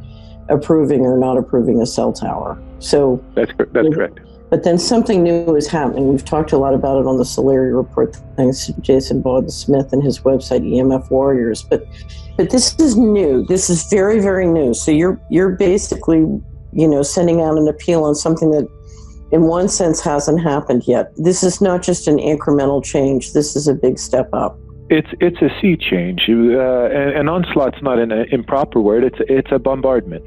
approving or not approving a cell tower. So that's correct. But then something new is happening. We've talked a lot about it on the Solari report, thanks to Jason Bowden-Smith and his website EMF Warriors. But this is new. This is very, very new. So you're basically, sending out an appeal on something that in one sense hasn't happened yet. This is not just an incremental change. This is a big step up. It's a sea change. An onslaught's not an improper word. It's a bombardment.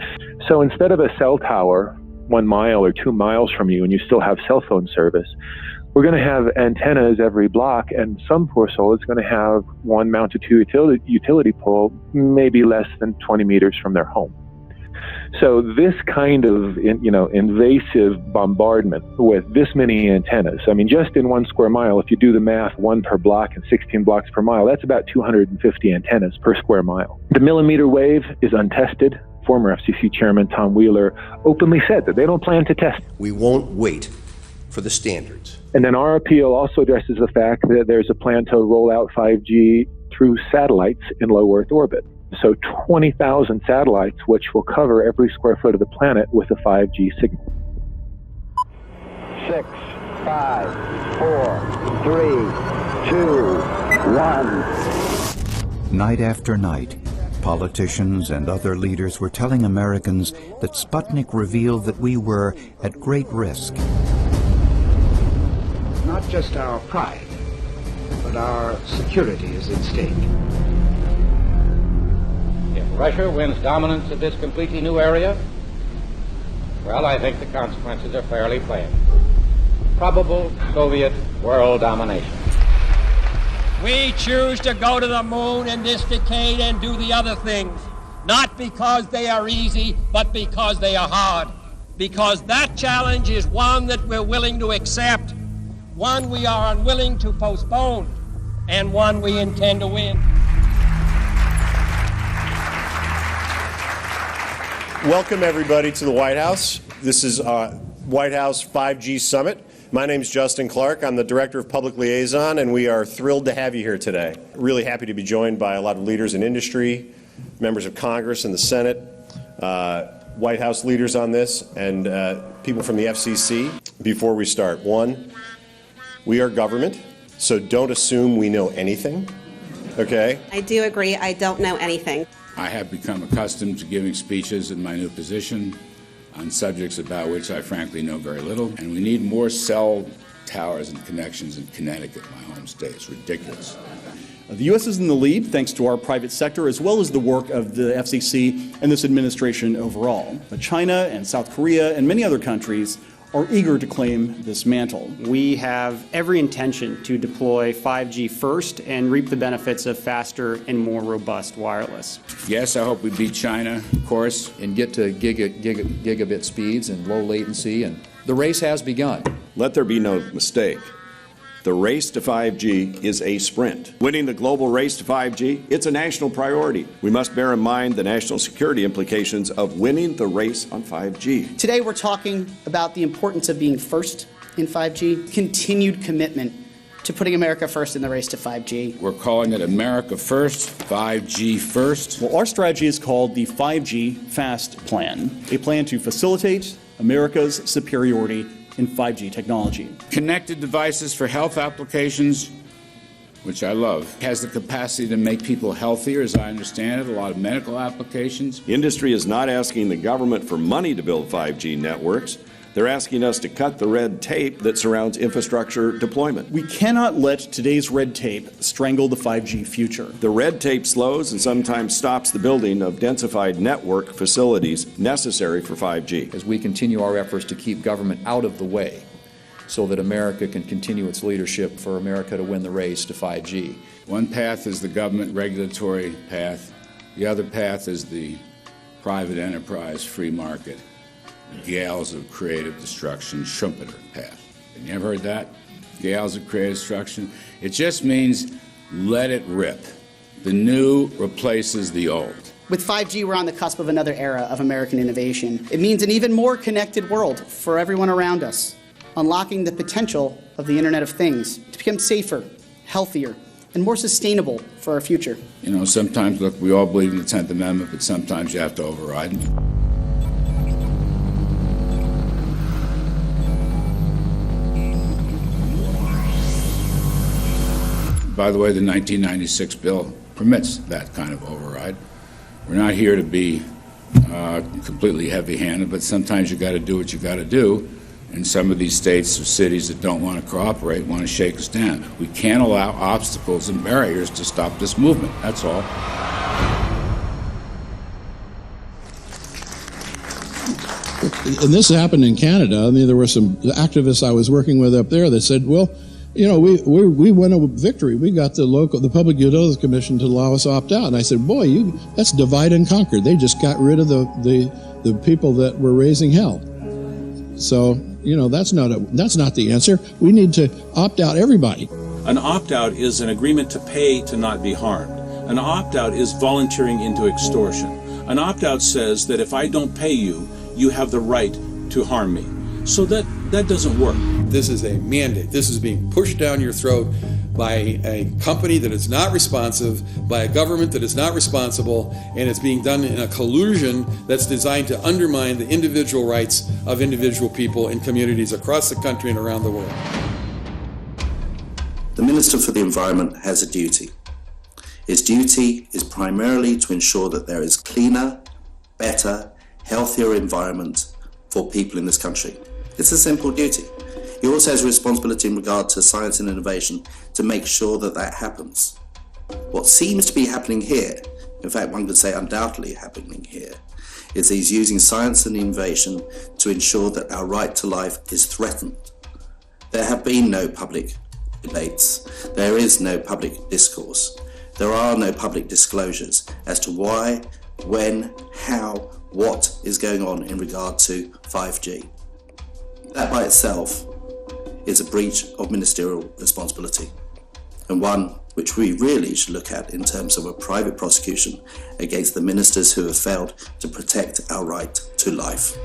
So instead of a cell tower 1 mile or 2 miles from you and you still have cell phone service, we're going to have antennas every block, and some poor soul is going to have one mounted to a utility pole maybe less than 20 meters from their home. So this kind of, invasive bombardment with this many antennas, I mean, just in 1 square mile, if you do the math, 1 per block and 16 blocks per mile, that's about 250 antennas per square mile. The millimeter wave is untested. Former FCC Chairman Tom Wheeler openly said that they don't plan to test. We won't wait for the standards. And then our appeal also addresses the fact that there's a plan to roll out 5G through satellites in low Earth orbit. So 20,000 satellites, which will cover every square foot of the planet with a 5G signal. 6, 5, 4, 3, 2, 1. Night after night, politicians and other leaders were telling Americans that Sputnik revealed that we were at great risk. Not just our pride, but our security is at stake. If Russia wins dominance of this completely new area, well, I think the consequences are fairly plain. Probable Soviet world domination. We choose to go to the moon in this decade and do the other things, not because they are easy, but because they are hard. Because that challenge is one that we're willing to accept, one we are unwilling to postpone, and one we intend to win. Welcome, everybody, to the White House. This is White House 5G Summit. My name is Justin Clark. I'm the Director of Public Liaison, and we are thrilled to have you here today. Really happy to be joined by a lot of leaders in industry, members of Congress and the Senate, White House leaders on this, and people from the FCC. Before we start, one, we are government, so don't assume we know anything, okay? I do agree. I don't know anything. I have become accustomed to giving speeches in my new position on subjects about which I frankly know very little, and we need more cell towers and connections in Connecticut, my home state. It's ridiculous. The U.S. is in the lead thanks to our private sector as well as the work of the FCC and this administration overall. But China and South Korea and many other countries are eager to claim this mantle. We have every intention to deploy 5G first and reap the benefits of faster and more robust wireless. Yes, I hope we beat China, of course. And get to gigabit speeds and low latency, and the race has begun. Let there be no mistake. The race to 5G is a sprint. Winning the global race to 5G, it's a national priority. We must bear in mind the national security implications of winning the race on 5G. Today we're talking about the importance of being first in 5G, continued commitment to putting America first in the race to 5G. We're calling it America First, 5G First. Well, our strategy is called the 5G Fast Plan, a plan to facilitate America's superiority in 5G technology. Connected devices for health applications, which I love, has the capacity to make people healthier, as I understand it, a lot of medical applications. Industry is not asking the government for money to build 5G networks. They're asking us to cut the red tape that surrounds infrastructure deployment. We cannot let today's red tape strangle the 5G future. The red tape slows and sometimes stops the building of densified network facilities necessary for 5G. As we continue our efforts to keep government out of the way so that America can continue its leadership for America to win the race to 5G. One path is the government regulatory path. The other path is the private enterprise free market. Gales of creative destruction, Schumpeter path. Have you ever heard that? Gales of creative destruction. It just means let it rip. The new replaces the old. With 5G, we're on the cusp of another era of American innovation. It means an even more connected world for everyone around us, unlocking the potential of the Internet of Things to become safer, healthier, and more sustainable for our future. You know, sometimes, look, we all believe in the 10th Amendment, but sometimes you have to override it. By the way, the 1996 bill permits that kind of override. We're not here to be completely heavy-handed, but sometimes you got to do what you got to do. And some of these states or cities that don't want to cooperate want to shake us down. We can't allow obstacles and barriers to stop this movement. That's all. and this happened in Canada. I mean, there were some activists I was working with up there that said, well, you know, we won a victory. We got the Public Utilities Commission to allow us to opt out. And I said, boy, that's divide and conquer. They just got rid of the people that were raising hell. So, you know, that's not the answer. We need to opt out everybody. An opt-out is an agreement to pay to not be harmed. An opt-out is volunteering into extortion. An opt-out says that if I don't pay you, you have the right to harm me. So that doesn't work. This is a mandate. This is being pushed down your throat by a company that is not responsive, by a government that is not responsible, and it's being done in a collusion that's designed to undermine the individual rights of individual people in communities across the country and around the world. The Minister for the Environment has a duty. His duty is primarily to ensure that there is cleaner, better, healthier environment for people in this country. It's a simple duty. He also has a responsibility in regard to science and innovation to make sure that that happens. What seems to be happening here, in fact one could say undoubtedly happening here, is he's using science and innovation to ensure that our right to life is threatened. There have been no public debates. There is no public discourse. There are no public disclosures as to why, when, how, what is going on in regard to 5G. That by itself is a breach of ministerial responsibility, and one which we really should look at in terms of a private prosecution against the ministers who have failed to protect our right to life.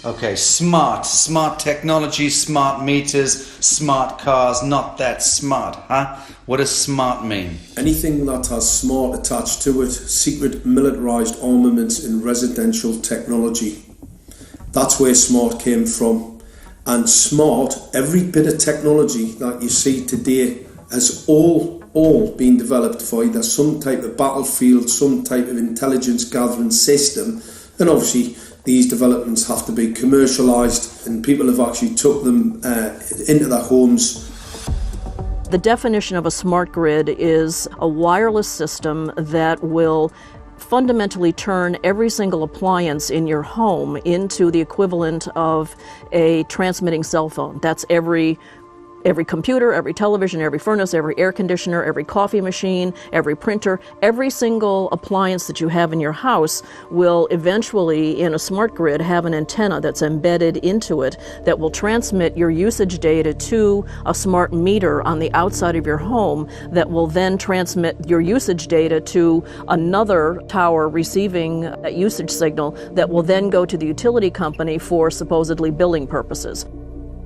Okay, smart technology, smart meters, smart cars, not that smart, huh? What does smart mean? Anything that has smart attached to it, secret militarised armaments in residential technology. That's where smart came from. And smart, every bit of technology that you see today has all been developed for either some type of battlefield, some type of intelligence gathering system, and obviously these developments have to be commercialised, and people have actually took them into their homes. The definition of a smart grid is a wireless system that will fundamentally turn every single appliance in your home into the equivalent of a transmitting cell phone. That's every computer, every television, every furnace, every air conditioner, every coffee machine, every printer, every single appliance that you have in your house will eventually, in a smart grid, have an antenna that's embedded into it that will transmit your usage data to a smart meter on the outside of your home that will then transmit your usage data to another tower receiving a usage signal that will then go to the utility company for supposedly billing purposes.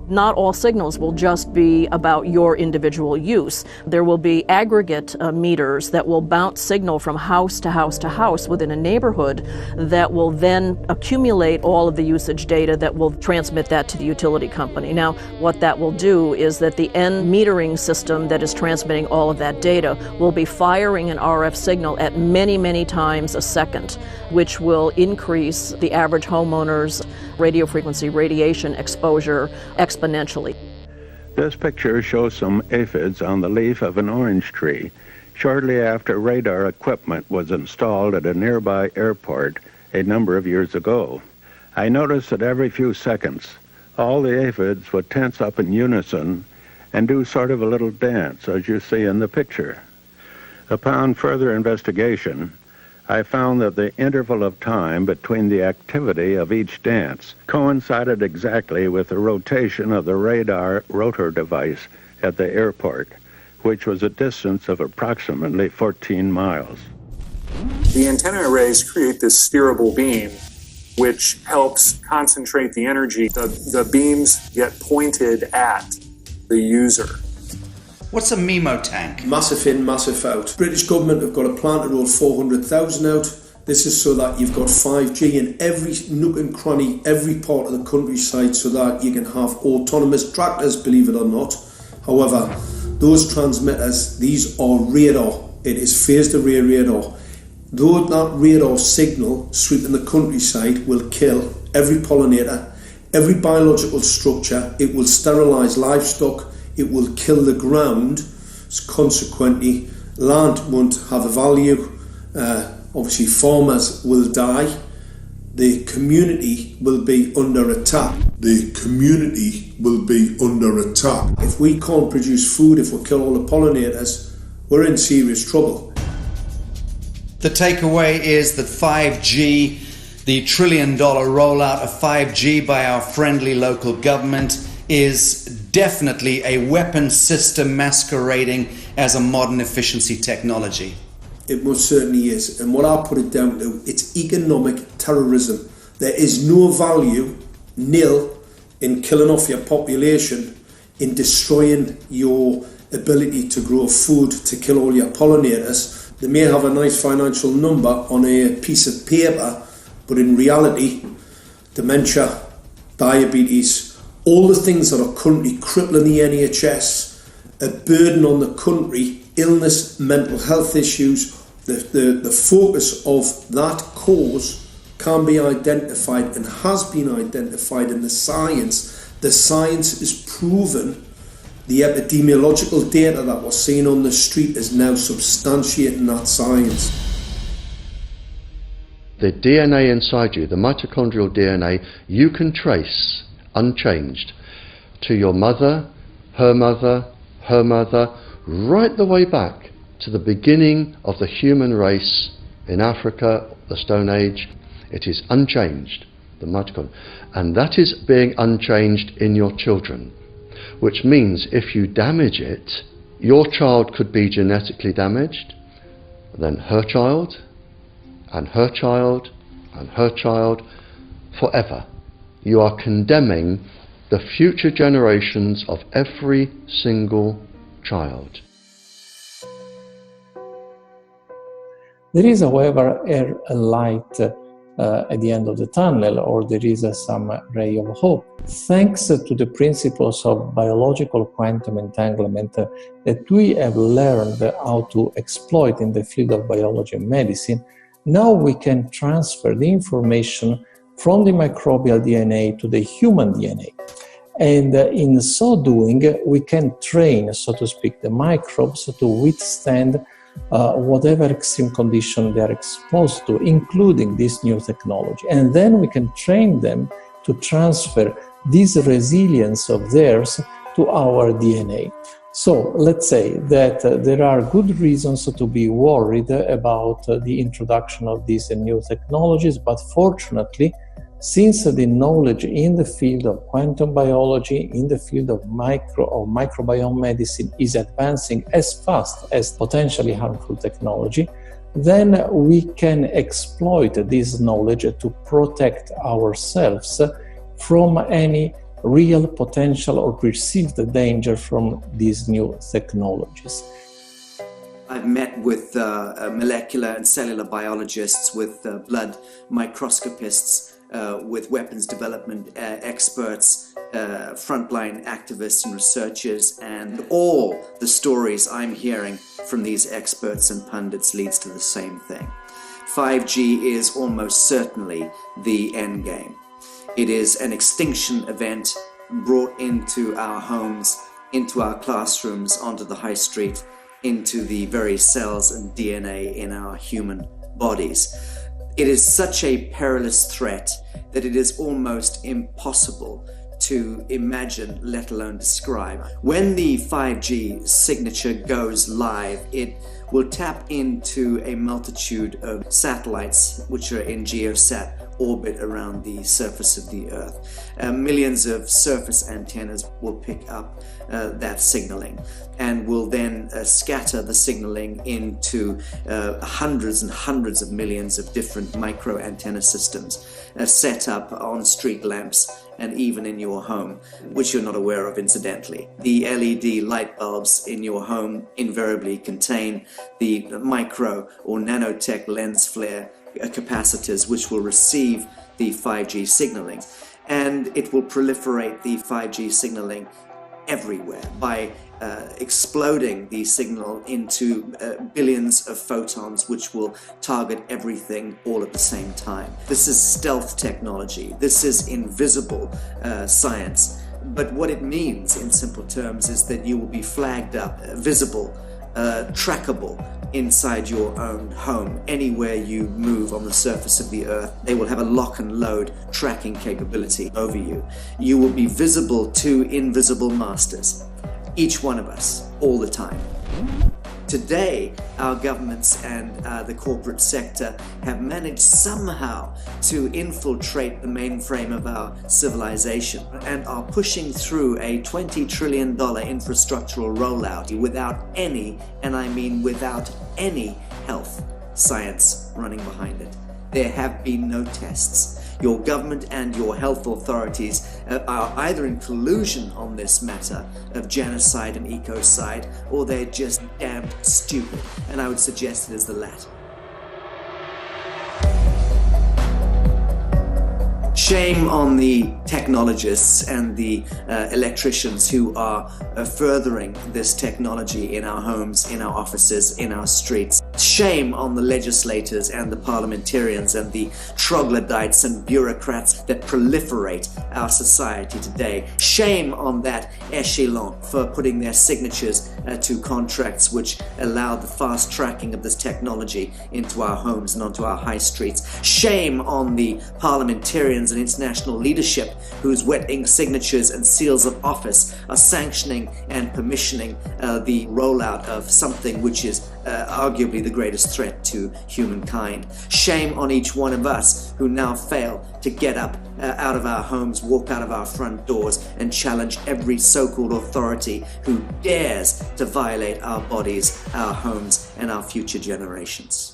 Not all signals will just be about your individual use. There will be aggregate meters that will bounce signal from house to house to house within a neighborhood that will then accumulate all of the usage data that will transmit that to the utility company. Now, what that will do is that the end metering system that is transmitting all of that data will be firing an RF signal at many, many times a second, which will increase the average homeowner's radio frequency radiation exposure exponentially. This picture shows some aphids on the leaf of an orange tree shortly after radar equipment was installed at a nearby airport a number of years ago. I noticed that every few seconds all the aphids would tense up in unison and do sort of a little dance, as you see in the picture. Upon further investigation, I found that the interval of time between the activity of each dance coincided exactly with the rotation of the radar rotor device at the airport, which was a distance of approximately 14 miles. The antenna arrays create this steerable beam, which helps concentrate the energy. The beams get pointed at the user. What's a MIMO tank? Massive in, massive out. British government have got a plan to roll 400,000 out. This is so that you've got 5G in every nook and cranny, every part of the countryside, so that you can have autonomous tractors, believe it or not. However, those transmitters, these are radar. It is phased array radar. Though that radar signal sweeping the countryside will kill every pollinator, every biological structure, it will sterilise livestock, it will kill the ground, consequently land won't have a value, Obviously, farmers will die. The community will be under attack. The community will be under attack. If we can't produce food, if we kill all the pollinators, we're in serious trouble. The takeaway is that 5G, the $1 trillion rollout of 5G by our friendly local government, is definitely a weapon system masquerading as a modern efficiency technology. It most certainly is. And what I put it down to, it's economic terrorism. There is no value, nil, in killing off your population, in destroying your ability to grow food, to kill all your pollinators. They may have a nice financial number on a piece of paper, but in reality, dementia, diabetes, all the things that are currently crippling the NHS, a burden on the country, illness, mental health issues, the focus of that cause can be identified and has been identified in the science. The science is proven. The epidemiological data that we're seeing on the street is now substantiating that science. The DNA inside you, the mitochondrial DNA, you can trace unchanged to your mother, her mother, her mother, right the way back to the beginning of the human race in Africa, the Stone Age. It is unchanged, the mitochondria, and that is being unchanged in your children, which means if you damage it, your child could be genetically damaged, then her child, and her child, and her child, forever. You are condemning the future generations of every single child. There is, however, a light at the end of the tunnel, or there is some ray of hope. Thanks to the principles of biological quantum entanglement that we have learned how to exploit in the field of biology and medicine, now we can transfer the information from the microbial DNA to the human DNA. And in so doing, we can train, so to speak, the microbes to withstand whatever extreme condition they are exposed to, including this new technology. And then we can train them to transfer this resilience of theirs to our DNA. So let's say that there are good reasons to be worried about the introduction of these new technologies, but fortunately, since the knowledge in the field of quantum biology, in the field of microbiome medicine is advancing as fast as potentially harmful technology, then we can exploit this knowledge to protect ourselves from any real potential or perceived danger from these new technologies. I've met with molecular and cellular biologists, with blood microscopists, with weapons development experts, frontline activists and researchers, and all the stories I'm hearing from these experts and pundits leads to the same thing. 5G is almost certainly the end game. It is an extinction event brought into our homes, into our classrooms, onto the high street, into the very cells and DNA in our human bodies. It is such a perilous threat that it is almost impossible to imagine, let alone describe. When the 5G signature goes live, it will tap into a multitude of satellites which are in geosat orbit around the surface of the Earth. Millions of surface antennas will pick up that signaling and will then scatter the signaling into hundreds and hundreds of millions of different micro antenna systems set up on street lamps and even in your home, which you're not aware of incidentally. The LED light bulbs in your home invariably contain the micro or nanotech lens flare capacitors which will receive the 5G signaling, and it will proliferate the 5G signaling everywhere by exploding the signal into billions of photons which will target everything all at the same time. This is stealth technology. This is invisible science. But what it means in simple terms is that you will be flagged up, visible trackable inside your own home. Anywhere you move on the surface of the earth, they will have a lock and load tracking capability over you. You will be visible to invisible masters, each one of us, all the time. Today, our governments and the corporate sector have managed somehow to infiltrate the mainframe of our civilization and are pushing through a $20 trillion infrastructural rollout without any, and I mean without any, health science running behind it. There have been no tests. Your government and your health authorities are either in collusion on this matter of genocide and ecocide, or they're just damn stupid. And I would suggest it is the latter. Shame on the technologists and the electricians who are furthering this technology in our homes, in our offices, in our streets. Shame on the legislators and the parliamentarians and the troglodytes and bureaucrats that proliferate our society today. Shame on that echelon for putting their signatures to contracts which allow the fast tracking of this technology into our homes and onto our high streets. Shame on the parliamentarians and international leadership whose wet ink signatures and seals of office are sanctioning and permissioning the rollout of something which is arguably the greatest threat to humankind. Shame on each one of us who now fail to get up out of our homes, walk out of our front doors, and challenge every so-called authority who dares to violate our bodies, our homes, and our future generations.